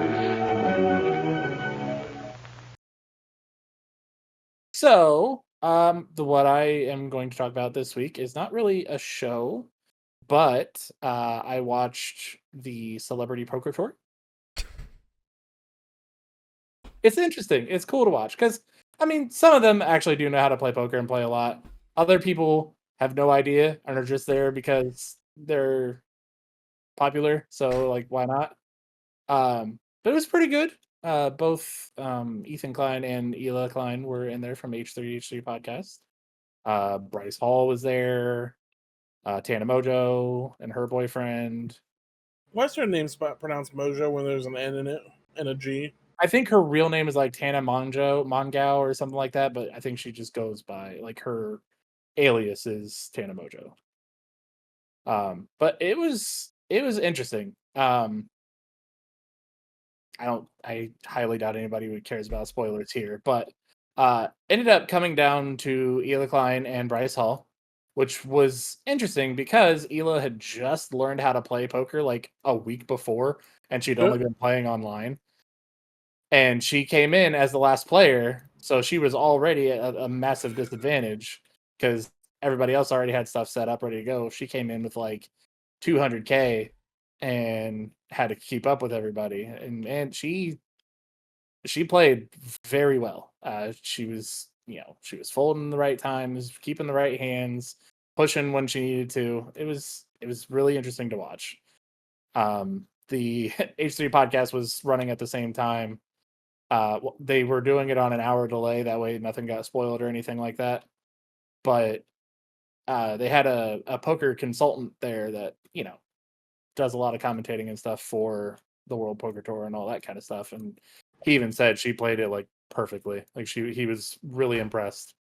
So, what I am going to talk about this week is not really a show, but I watched the Celebrity Poker Tour. It's interesting. It's cool to watch because, I mean, some of them actually do know how to play poker and play a lot. Other people have no idea and are just there because they're popular. So, like, why not? But it was pretty good. Both Ethan Klein and Hila Klein were in there from H3 podcast. Bryce Hall was there. Tana Mojo and her boyfriend. Why's her name pronounced Mojo when there's an N in it and a G? I think her real name is like Tana Mongao or something like that, but I think she just goes by, like, her alias is Tana Mojo. But it was interesting. I highly doubt anybody who cares about spoilers here, but ended up coming down to Hila Klein and Bryce Hall, which was interesting because Hila had just learned how to play poker like a week before, and she'd only been playing online. And she came in as the last player, so she was already at a massive disadvantage because everybody else already had stuff set up ready to go. She came in with like 200K and had to keep up with everybody, and she played very well. She was folding the right times, keeping the right hands, pushing when she needed to. It was really interesting to watch. The H3 podcast was running at the same time. They were doing it on an hour delay, that way nothing got spoiled or anything like that. But they had a poker consultant there that does a lot of commentating and stuff for the World Poker Tour and all that kind of stuff. And he even said she played it like perfectly. Like he was really impressed.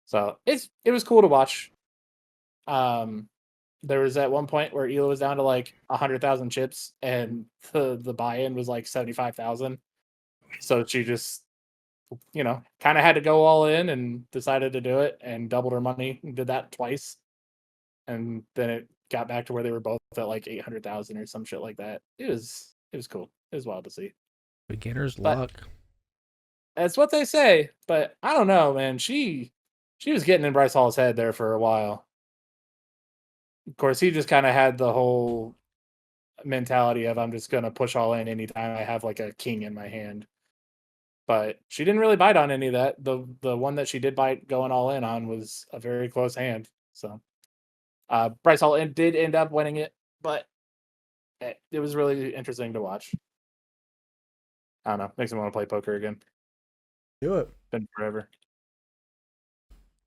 So it was cool to watch. There was at one point where Hila was down to like 100,000 chips and the buy-in was like 75,000. So she just, kind of had to go all in and decided to do it and doubled her money and did that twice. And then it got back to where they were both at like 800,000 or some shit like that. It was cool. It was wild to see. Beginner's But luck. that's what they say, but I don't know, man. She was getting in Bryce Hall's head there for a while. Of course, he just kind of had the whole mentality of, I'm just going to push all in anytime I have like a king in my hand. But she didn't really bite on any of that. The one that she did bite going all in on was a very close hand. So Bryce Hall did end up winning it, but it was really interesting to watch. I don't know. Makes me want to play poker again. Do it. Been forever.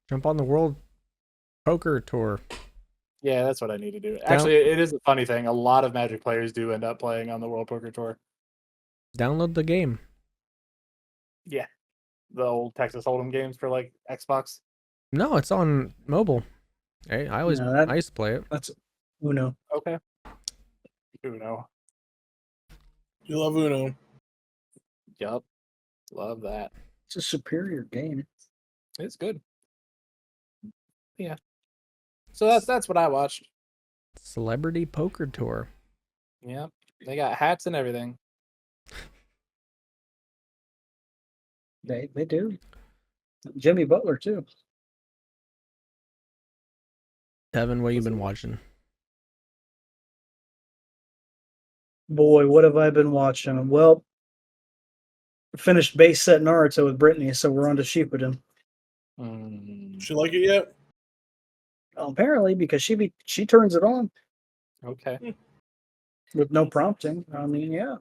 Jump on the World Poker Tour. Yeah, that's what I need to do. Actually, it is a funny thing. A lot of Magic players do end up playing on the World Poker Tour. Download the game. Yeah. The old Texas Hold'em games for like Xbox. No, it's on mobile. Hey, I used to play it. That's Uno. Okay. Uno. You love Uno. Yup. Love that. It's a superior game. It's good. Yeah. So that's what I watched. Celebrity Poker Tour. Yep. They got hats and everything. They do. Jimmy Butler too. Devin, what you been watching? Boy, what have I been watching? Well, finished base set Naruto with Brittany, so we're on to Shippuden. She like it yet? Apparently, because she turns it on Okay. with no prompting. I mean, yeah.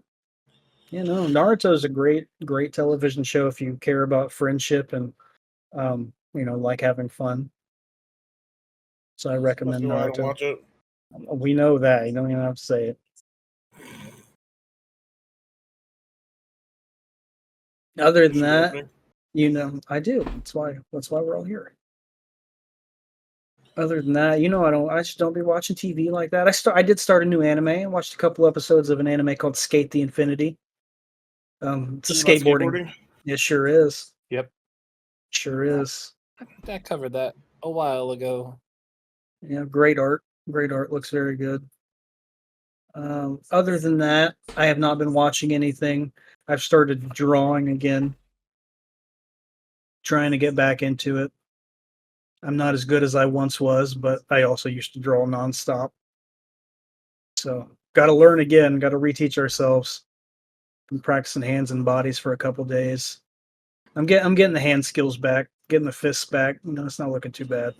Naruto is a great television show if you care about friendship and like having fun. So I recommend Must be why I Naruto. don't watch it. We know that. You don't even have to say it. Other than that, I do. That's why we're all here. Other than that, I just don't be watching TV like that. I did start a new anime. I watched a couple episodes of an anime called Skate the Infinity. It's a Is it about skateboarding. It sure is. Yep. Sure is. I covered that a while ago. Yeah, great art. Great art. Looks very good. Other than that, I have not been watching anything. I've started drawing again, trying to get back into it. I'm not as good as I once was, but I also used to draw nonstop. So, got to learn again. Got to reteach ourselves. Been practicing hands and bodies for a couple days. I'm getting the hand skills back, getting the fists back. It's not looking too bad.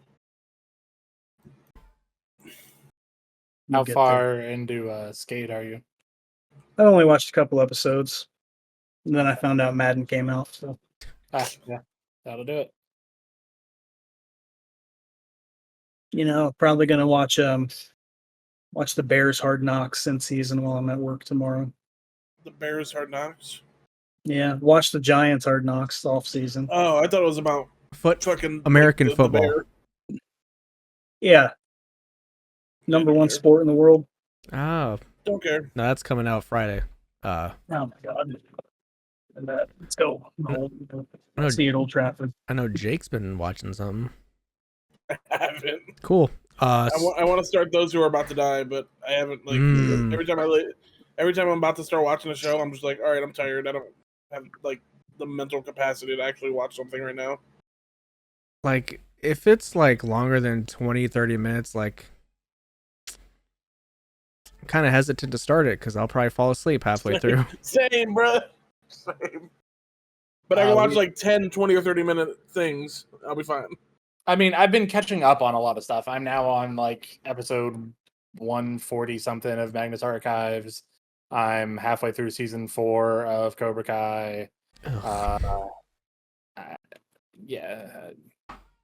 How We'll get far into Skate are you? there. I only watched a couple episodes, and then I found out Madden came out. So Yeah, that'll do it. probably gonna watch the Bears Hard Knocks in season while I'm at work tomorrow. The Bears Hard Knocks. Yeah, watch the Giants Hard Knocks off season. Oh, I thought it was about fucking American the football. Bear. Yeah, number one Bear. sport in the world. Oh, Don't care. no, that's coming out Friday. Oh my god! Let's go. No. See you at Old Trafford. I know Jake's been watching something. I haven't. Cool. I want to start Those Who Are About to Die, but I haven't. Like every time I'm about to start watching a show, I'm just like, all right, I'm tired. I don't have like the mental capacity to actually watch something right now. Like, if it's like longer than 20-30 minutes, like, I'm kind of hesitant to start it because I'll probably fall asleep halfway through. Same, bro. Same. But I can watch like 10, 20, or 30-minute things. I'll be fine. I mean, I've been catching up on a lot of stuff. I'm now on like episode 140 something of Magnus Archives. I'm halfway through season 4 of Cobra Kai. Yeah.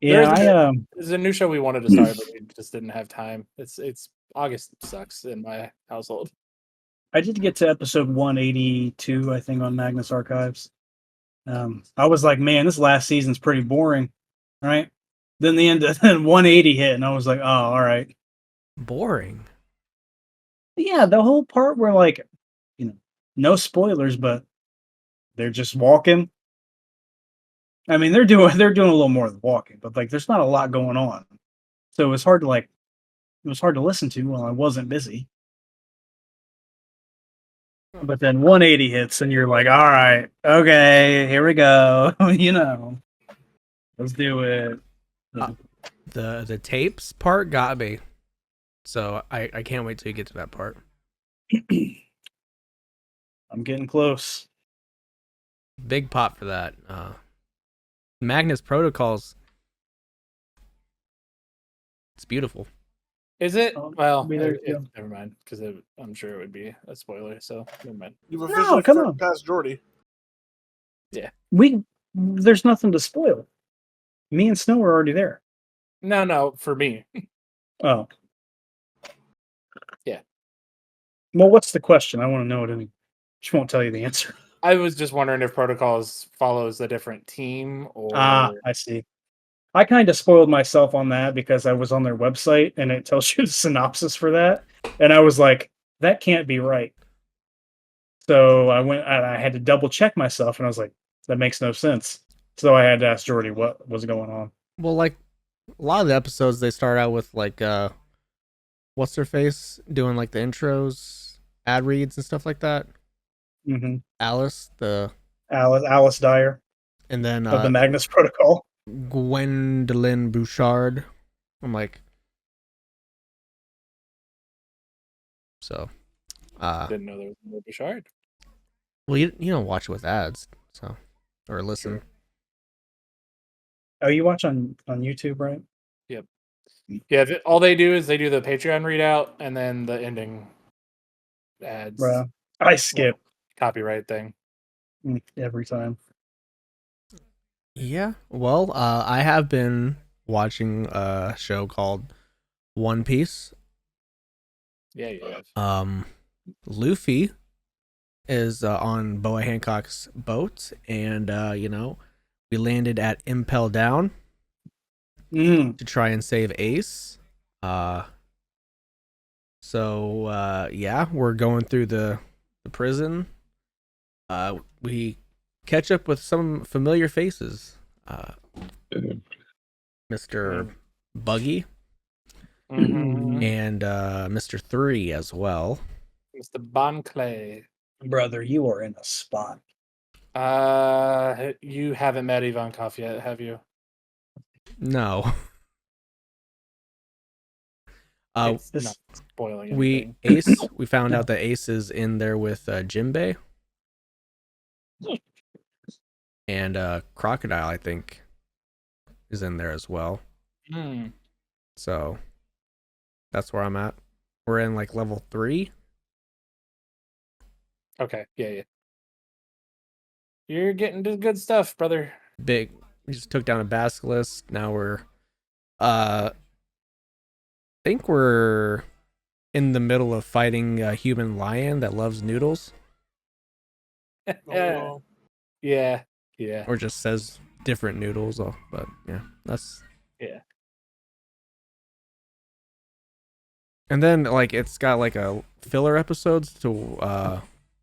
Yeah, There's a new show we wanted to start, but we just didn't have time. It's August sucks in my household. I did get to episode 182, I think, on Magnus Archives. I was like, man, this last season's pretty boring, right? Then the end, then 180 hit, and I was like, oh, all right. Boring. Yeah, the whole part where like, no spoilers, but they're just walking. I mean, they're doing a little more than walking, but like, there's not a lot going on, so it was hard to listen to while I wasn't busy. But then 180 hits, and you're like, all right, okay, here we go. Let's do it. The tapes part got me, so I can't wait till you get to that part. I'm getting close. Big pop for that. Magnus Protocols. It's beautiful. Is it? Well, never mind, because I'm sure it would be a spoiler. So never mind. You've officially come on. past Jordy. Yeah. There's nothing to spoil. Me and Snow are already there. No, for me. Oh. Yeah. Well, what's the question? I want to know it. She won't tell you the answer. I was just wondering if Protocols follows a different team or. I see. I kind of spoiled myself on that because I was on their website and it tells you the synopsis for that. And I was like, that can't be right. So I went and I had to double check myself and I was like, that makes no sense. So I had to ask Jordy what was going on. Well, like a lot of the episodes, they start out with like what's her face doing like the intros, ad reads and stuff like that. Mm-hmm. Alice Dyer, and then of the Magnus Protocol. Gwendolyn Bouchard. I'm like, so Didn't know there was no Bouchard. well, you don't watch it with ads, so or listen. Oh, you watch on YouTube, right? Yep. Yeah, all they do is they do the Patreon readout and then the ending ads. Bro, I skip Copyright thing. every time. Yeah, well, I have been watching a show called One Piece. Yeah, you have. Luffy is on Boa Hancock's boat, and we landed at Impel Down. Mm. to try and save Ace. Yeah, we're going through the prison. We catch up with some familiar faces. Mr. Buggy Mhm. and Mr. 3 as well. Mr. Bonclay. Brother, you are in a spot. You haven't met Ivankov yet, have you? No. It's this- not spoiling we anything. we found out that Ace is in there with Jinbei and Crocodile, I think, is in there as well. Hmm. So that's where I'm at. We're in like level 3. Okay, yeah. You're getting to good stuff, brother. We just took down a basilisk. Now we're I think we're in the middle of fighting a human lion that loves noodles, Oh, Yeah. or just says different noodles. But yeah, that's. Yeah. And then like it's got like a filler episodes to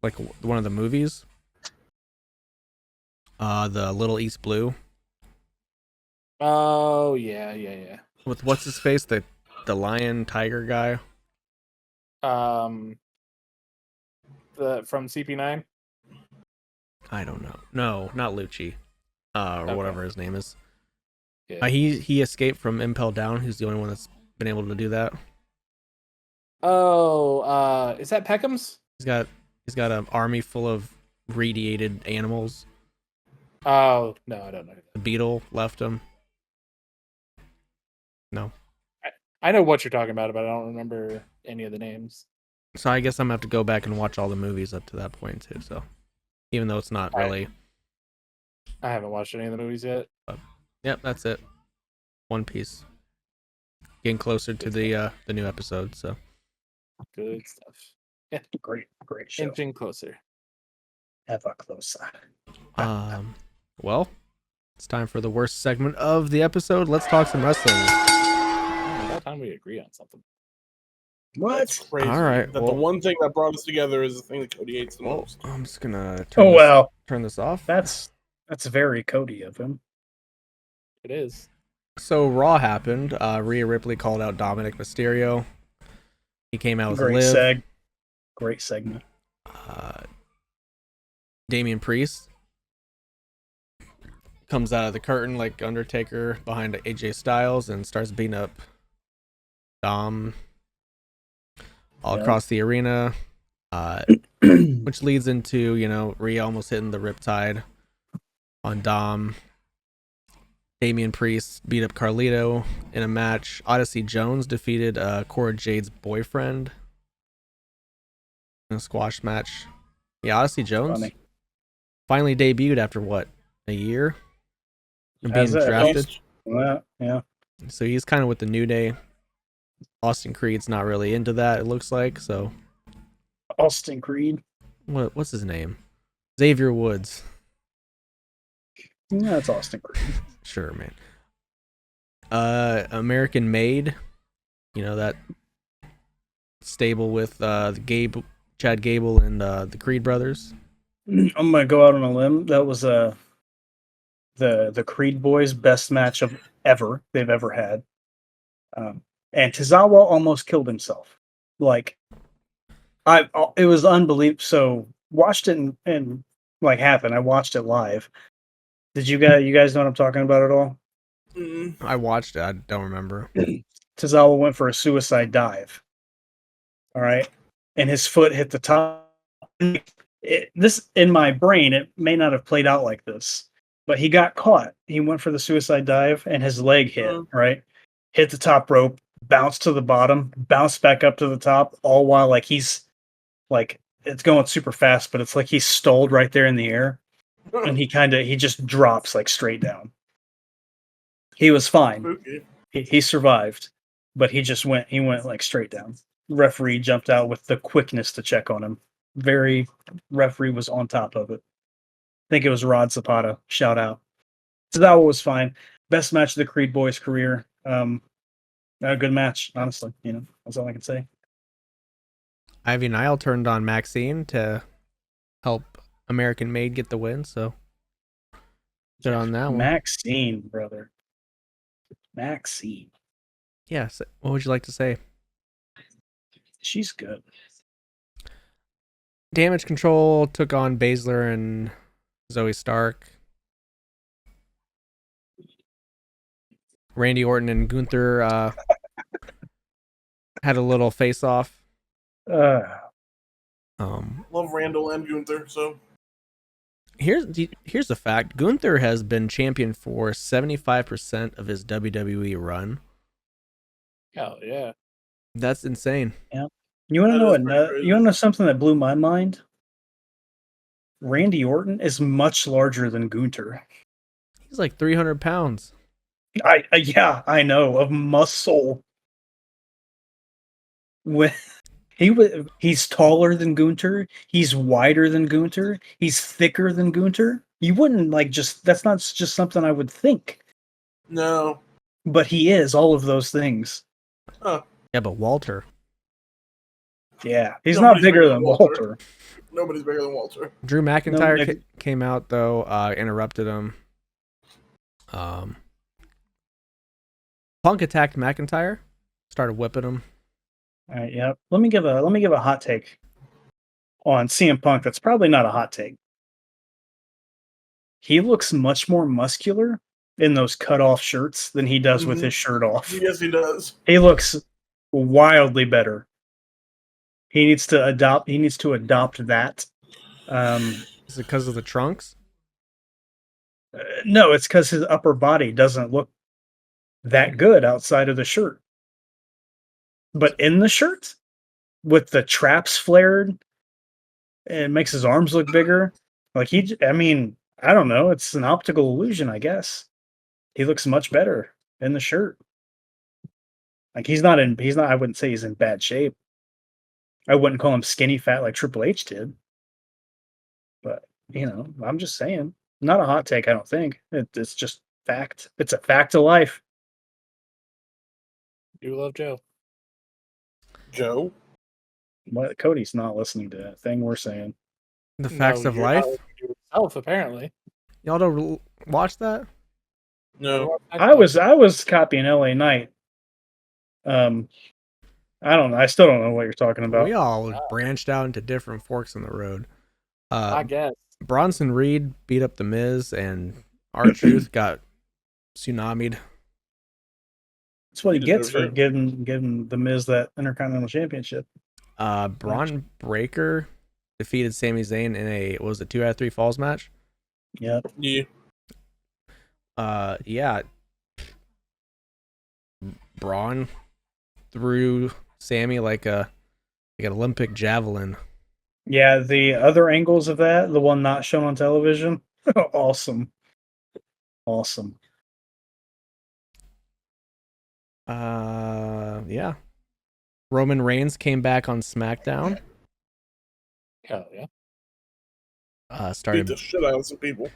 like one of the movies. The Little East Blue Oh, yeah. with what's his face, the lion tiger guy. The from CP9. I don't know. No, not Lucci. Or Okay. whatever his name is. Yeah. He escaped from Impel Down. He's the only one that's been able to do that. Oh, is that Peckham's? He's got an army full of radiated animals. Oh, no, I don't know. The beetle left him. No. I know what you're talking about, but I don't remember any of the names. So I guess I'm gonna have to go back and watch all the movies up to that point too. So even though it's not really. I haven't watched any of the movies yet. Yep, that's it. One Piece. Getting closer to the new episode. So Good stuff. Yeah, Great show. inching closer. Ever closer. Well, it's time for the worst segment of the episode. Let's talk some wrestling. About time we agree on something. that's What? crazy. All right, That well- the one thing that brought us together is the thing that Cody hates the Well, most. I'm just gonna Oh well, turn this off. that's very Cody of him. It is. So Raw happened. Rhea Ripley called out Dominic Mysterio. He came out with Liv. Great segment. Damian Priest comes out of the curtain like Undertaker behind AJ Styles and starts beating up Dom all across the arena, which leads into, Rhea almost hitting the Riptide on Dom. Damian Priest beat up Carlito in a match. Odyssey Jones defeated Cora Jade's boyfriend in a squash match. Yeah, Odyssey Jones Funny. finally debuted after what, a year of being Has it? drafted. Yeah. So he's kind of with the New Day. Austin Creed's not really into that, it looks like. So Austin Creed. what's his name? Xavier Woods. Yeah, that's Austin Creed. Sure, man. American Made, that stable with Chad Gable and the Creed brothers. I'm gonna go out on a limb. That was the Creed boys' best match they've ever had. And Tozawa almost killed himself. Like, it was unbelievable. So watched it and like happen. I watched it live. Did you guys know what I'm talking about at all? I watched it. I don't remember. Tozawa went for a suicide dive. All right, and his foot hit the top. This in my brain, it may not have played out like this, but he got caught. He went for the suicide dive, and his leg hit. Right, hit the top rope, bounced to the bottom, bounced back up to the top, all while like he's like it's going super fast, but it's like he's stalled right there in the air, and he just drops like straight down. He was fine. Okay. He survived, but he went like straight down. Referee jumped out with the quickness to check on him. Referee was on top of it. I think it was Rod Zapata. Shout out. So that was fine. best match of the Creed boys' career. A good match, honestly. That's all I can say. Ivy Nile turned on Maxine to help American Made get the win, so good on that one. Maxine, brother. Maxine. Yes. What would you like to say? She's good. Damage Control took on Baszler and Zoe Stark. Randy Orton and Gunther had a little face-off. Love Randall and Gunther. So here's the fact: Gunther has been champion for 75% of his WWE run. Hell yeah. That's insane. Yeah. You want to know what? You want to know something that blew my mind? Randy Orton is much larger than Gunther. He's like 300 pounds. I know, of muscle. He's taller than Gunther. He's wider than Gunther. He's thicker than Gunther. You wouldn't that's not just something I would think. No. But he is all of those things. Huh. Yeah, but Walter. Yeah, he's not bigger than Walter. Nobody's bigger than Walter. Drew McIntyre came out though, interrupted him. Punk attacked McIntyre, started whipping him. All right, yeah. Let me give a hot take on CM Punk. That's probably not a hot take. He looks much more muscular in those cut off shirts than he does with his shirt off. Yes, he does. He looks wildly better. He needs to adopt that. Is it because of the trunks? No, it's because his upper body doesn't look that good outside of the shirt. But in the shirt, with the traps flared, it makes his arms look bigger. Like I don't know. It's an optical illusion, I guess. He looks much better in the shirt. Like he's not, I wouldn't say he's in bad shape. I wouldn't call him skinny fat like Triple H did. But, I'm just saying. Not a hot take, I don't think. It's just fact. It's a fact of life. You love Joe. Joe? What? Cody's not listening to that thing we're saying. The facts of life? Yourself, apparently. Y'all don't watch that? No. I was copying LA Knight. I don't know. I still don't know what you're talking about. We all branched out into different forks in the road. I guess. Bronson Reed beat up The Miz, and R-Truth got tsunami'd. That's what he gets for giving The Miz that Intercontinental Championship. Braun Breaker defeated Sami Zayn in a 2 out of 3 falls match? Yep. Yeah. Yeah. Braun threw Sammy like an Olympic javelin. Yeah, the other angles of that, the one not shown on television, awesome. Yeah. Roman Reigns came back on SmackDown. Hell yeah. Beat the shit out of some people.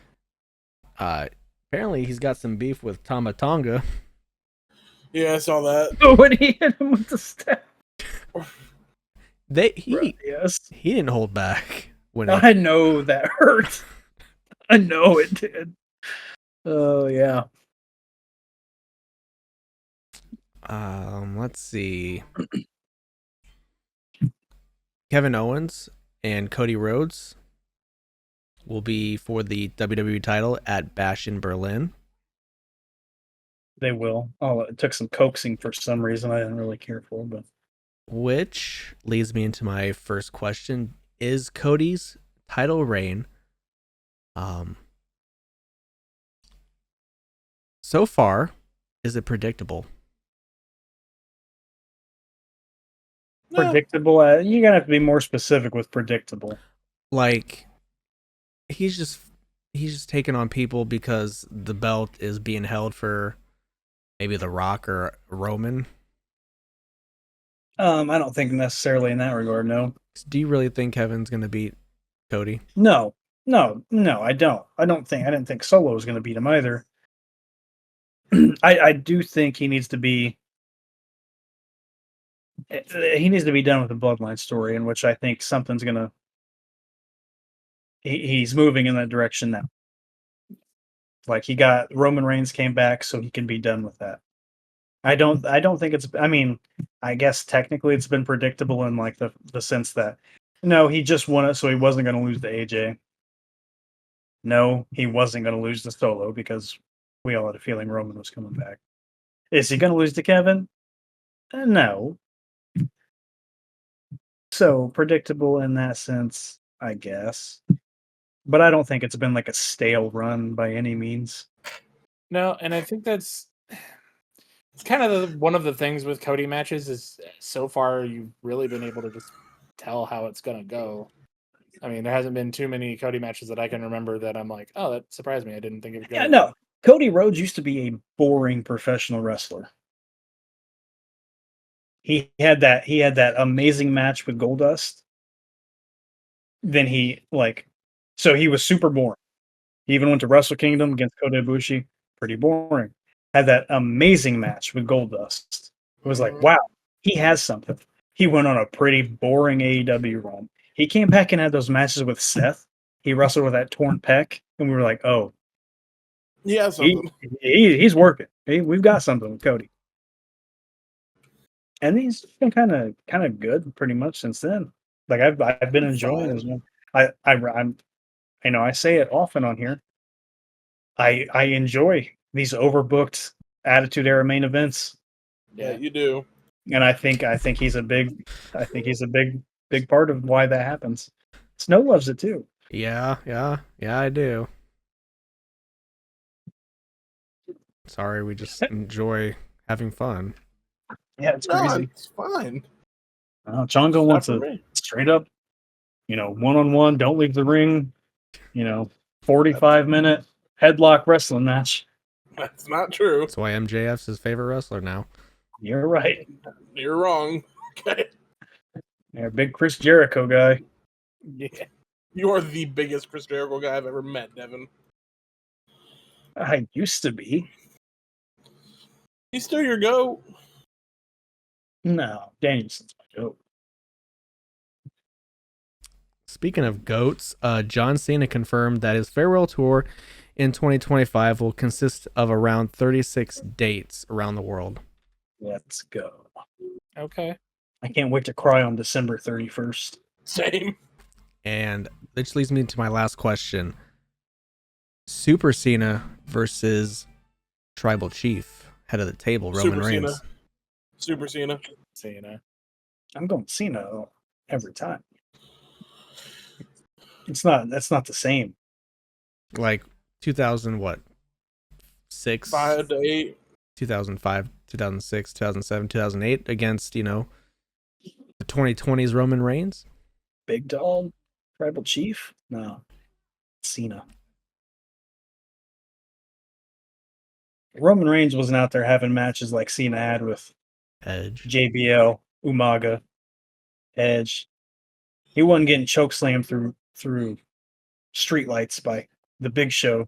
Apparently he's got some beef with Tama Tonga. Yeah, I saw that. When he hit him with the step. He didn't hold back. I know that hurt. I know it did. Oh yeah. Let's see. Kevin Owens and Cody Rhodes will be for the WWE title at Bash in Berlin. They will. Oh, it took some coaxing for some reason I didn't really care for, but which leads me into my first question. Is Cody's title reign so far, is it predictable? No. Predictable? You're going to have to be more specific with predictable. Like, he's just taking on people because the belt is being held for maybe The Rock or Roman. I don't think necessarily in that regard, no. Do you really think Kevin's going to beat Cody? No, I don't. I didn't think Solo was going to beat him either. I do think he needs to be done with the bloodline story, in which I think something's gonna. He's moving in that direction now. Like he got Roman Reigns came back, so he can be done with that. I don't think it's. I mean, I guess technically it's been predictable in like the sense that no, he just won it, so he wasn't going to lose to AJ. No, he wasn't going to lose to Solo because we all had a feeling Roman was coming back. Is he going to lose to Kevin? No. So predictable in that sense, I guess. But I don't think it's been like a stale run by any means. No, and I think it's kind of one of the things with Cody matches is so far you've really been able to just tell how it's going to go. I mean, there hasn't been too many Cody matches that I can remember that I'm like, oh, that surprised me. I didn't think it would go. Yeah, no. Cody Rhodes used to be a boring professional wrestler. He had that amazing match with Goldust. Then he was super boring. He even went to Wrestle Kingdom against Kota Ibushi, pretty boring. Had that amazing match with Goldust. It was like, wow, he has something. He went on a pretty boring AEW run. He came back and had those matches with Seth. He wrestled with that torn pec, and we were like, oh, Yeah, something. he's working. We've got something with Cody. And he's been kind of good pretty much since then. Like I've been enjoying his one. I'm I say it often on here. I enjoy these overbooked Attitude Era main events. Yeah, you do. And I think he's a big part of why that happens. Snow loves it too. Yeah, I do. Sorry, we just enjoy having fun. Yeah, it's crazy. It's fine. Chongo wants a straight up, one-on-one, don't leave the ring, 45-minute headlock wrestling match. That's not true. That's why MJF's his favorite wrestler now. You're right. You're wrong. Okay. You're a big Chris Jericho guy. Yeah. You are the biggest Chris Jericho guy I've ever met, Devin. I used to be. He's still your goat. No, Danielson's my goat. Speaking of goats, John Cena confirmed that his farewell tour in 2025 will consist of around 36 dates around the world. Let's go. Okay. I can't wait to cry on December 31st. Same. And which leads me to my last question. Super Cena versus Tribal Chief, head of the table, Roman Reigns. Super Cena. I'm going Cena every time. That's not the same. Like 2000 what? 6 5 to 8 2005, 2006, 2007, 2008 against, the 2020s Roman Reigns? Big Dog, Tribal Chief? No. Cena. Roman Reigns wasn't out there having matches like Cena had with Edge, JBL, Umaga, Edge. He wasn't getting chokeslammed through streetlights by the Big Show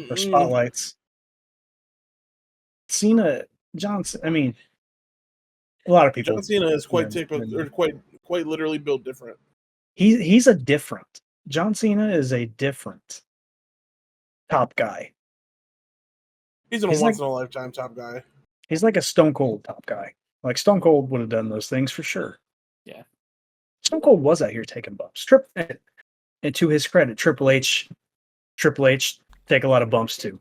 or spotlights. Cena, Johnson. I mean, a lot of people. John Cena is quite literally built different. He's a different. John Cena is a different top guy. He's a once in a lifetime top guy. He's like a Stone Cold top guy. Like Stone Cold would have done those things for sure. Yeah. Stone Cold was out here taking bumps. And to his credit, Triple H take a lot of bumps too.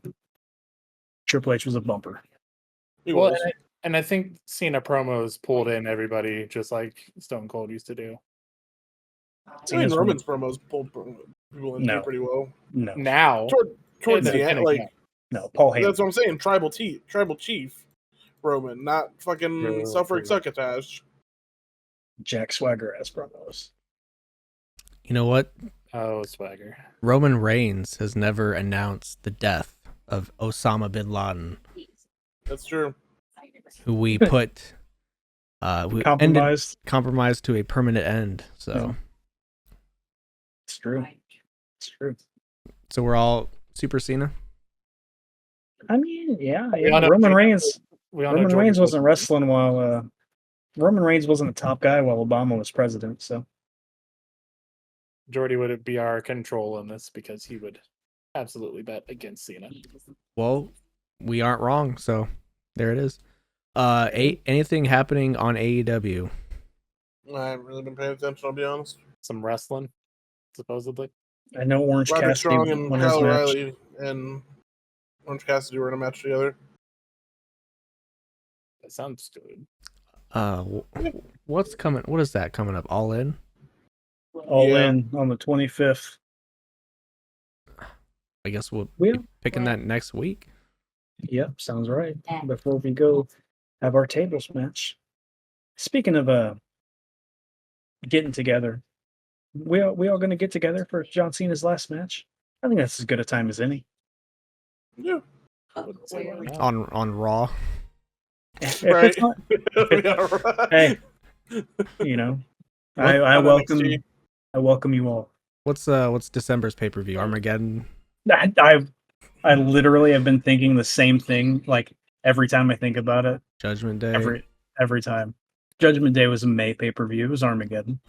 Triple H was a bumper. And I think Cena promos pulled in everybody just like Stone Cold used to do. I mean, Roman's promos pulled people in pretty well. No. Now, towards the end, no, Paul Heyman. That's what I'm saying. Tribal Chief Roman, not fucking suffering succotash. Jack Swagger as promos. You know what? Oh, Swagger. Roman Reigns has never announced the death of Osama bin Laden. That's true. Who we put compromised to a permanent end. So yeah. It's true. So we're all Super Cena? I mean, yeah. We all know Roman Jordy- Reigns. We all know Roman Jordy Reigns wasn't Wilson. wrestling while Roman Reigns wasn't a top guy while Obama was president. So Jordy would be our control in this because he would absolutely bet against Cena. Well, we aren't wrong, so there it is. Anything happening on AEW? I haven't really been paying attention, I'll be honest. Some wrestling, supposedly. I know Orange Roderick Cassidy Strong and won his Kyle match. O'Reilly and Orange Cassidy were in a match together. That sounds good. What's coming? What is that coming up? All in? All Yeah. in on the 25th. I guess we'll Yeah. be picking that next week. Yep, sounds right. Before we go have our tables match. Speaking of getting together, we all going to get together for John Cena's last match. I think that's as good a time as any. Yeah. Wouldn't say why not. On Raw. If Right. it's not, Yeah, right. hey, you know, I On welcome NXT. I welcome you all. What's December's pay-per-view? Armageddon. I literally have been thinking the same thing like every time I think about it. Judgment Day. Every time. Judgment Day was a May pay-per-view. It was Armageddon.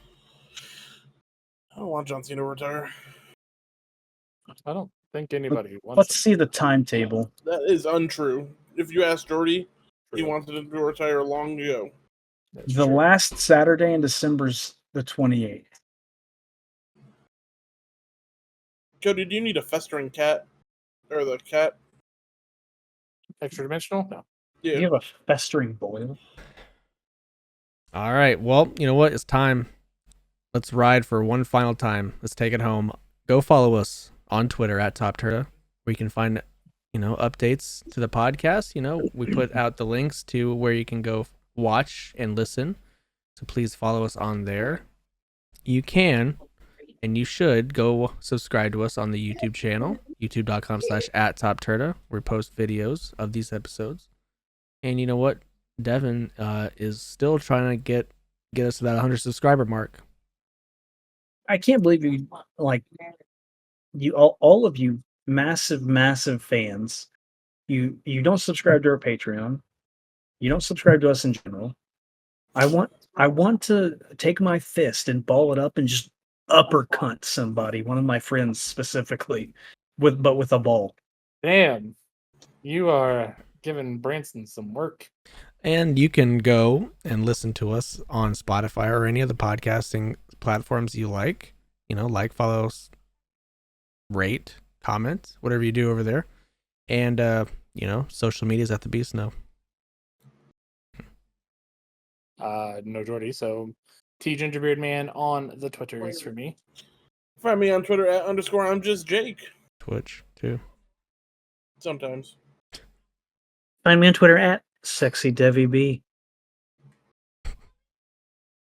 I don't want John Cena to retire. I don't think anybody wants Let's him. see the timetable. That is untrue. If you ask Jordy, he True. wanted him to retire long ago. That's The true. last Saturday in December's the 28th. Cody, do you need a festering cat? Or the cat? Extra dimensional? No. Yeah. You have a festering boil. All right. Well, you know what? It's time. Let's ride for one final time. Let's take it home. Go follow us on Twitter at TOPTERTA, where you can find, updates to the podcast. We put out the links to where you can go watch and listen. So please follow us on there. You can, and you should go subscribe to us on the YouTube channel, youtube.com/@TopTerta, where we post videos of these episodes. And you know what? Devin is still trying to get us to that 100 subscriber mark. I can't believe all of you massive fans. You don't subscribe to our Patreon. You don't subscribe to us in general. I want to take my fist and ball it up and just uppercut somebody, one of my friends specifically, with a ball. Damn. You are giving Branson some work. And you can go and listen to us on Spotify or any of the podcasting platforms you like. Follow us, rate, comment, whatever you do over there. And, social media's at the Beast No. No Jordy, so T Gingerbeard Man on the Twitters for me. Find me on Twitter @_ I'm just Jake. Twitch, too. Sometimes. Find me on Twitter @SexyDevyB.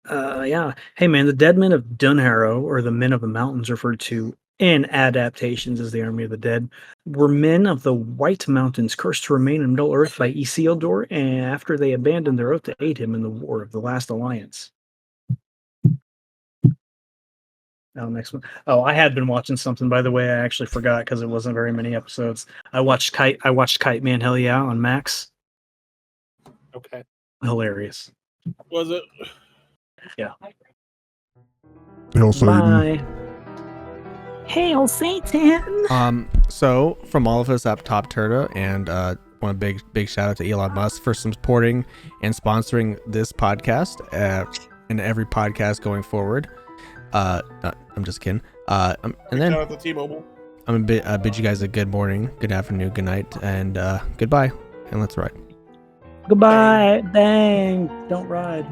Yeah. Hey, man, the dead men of Dunharrow, or the men of the mountains referred to in adaptations as the Army of the Dead, were men of the White Mountains cursed to remain in Middle Earth by Isildur and after they abandoned their oath to aid him in the War of the Last Alliance. Now, next one. Oh, I had been watching something, by the way. I actually forgot because it wasn't very many episodes. I watched Kite Man Hell Yeah on Max. Okay. Hilarious. Was it? Yeah. Hail Satan. Bye. Hail Satan. So from all of us at TOPTERTA, and want a big shout out to Elon Musk for supporting and sponsoring this podcast and every podcast going forward. I'm just kidding. And then Shout out to T-Mobile. I'm gonna bid you guys a good morning, good afternoon, good night, and goodbye. And let's ride. Goodbye. Bang. Don't ride.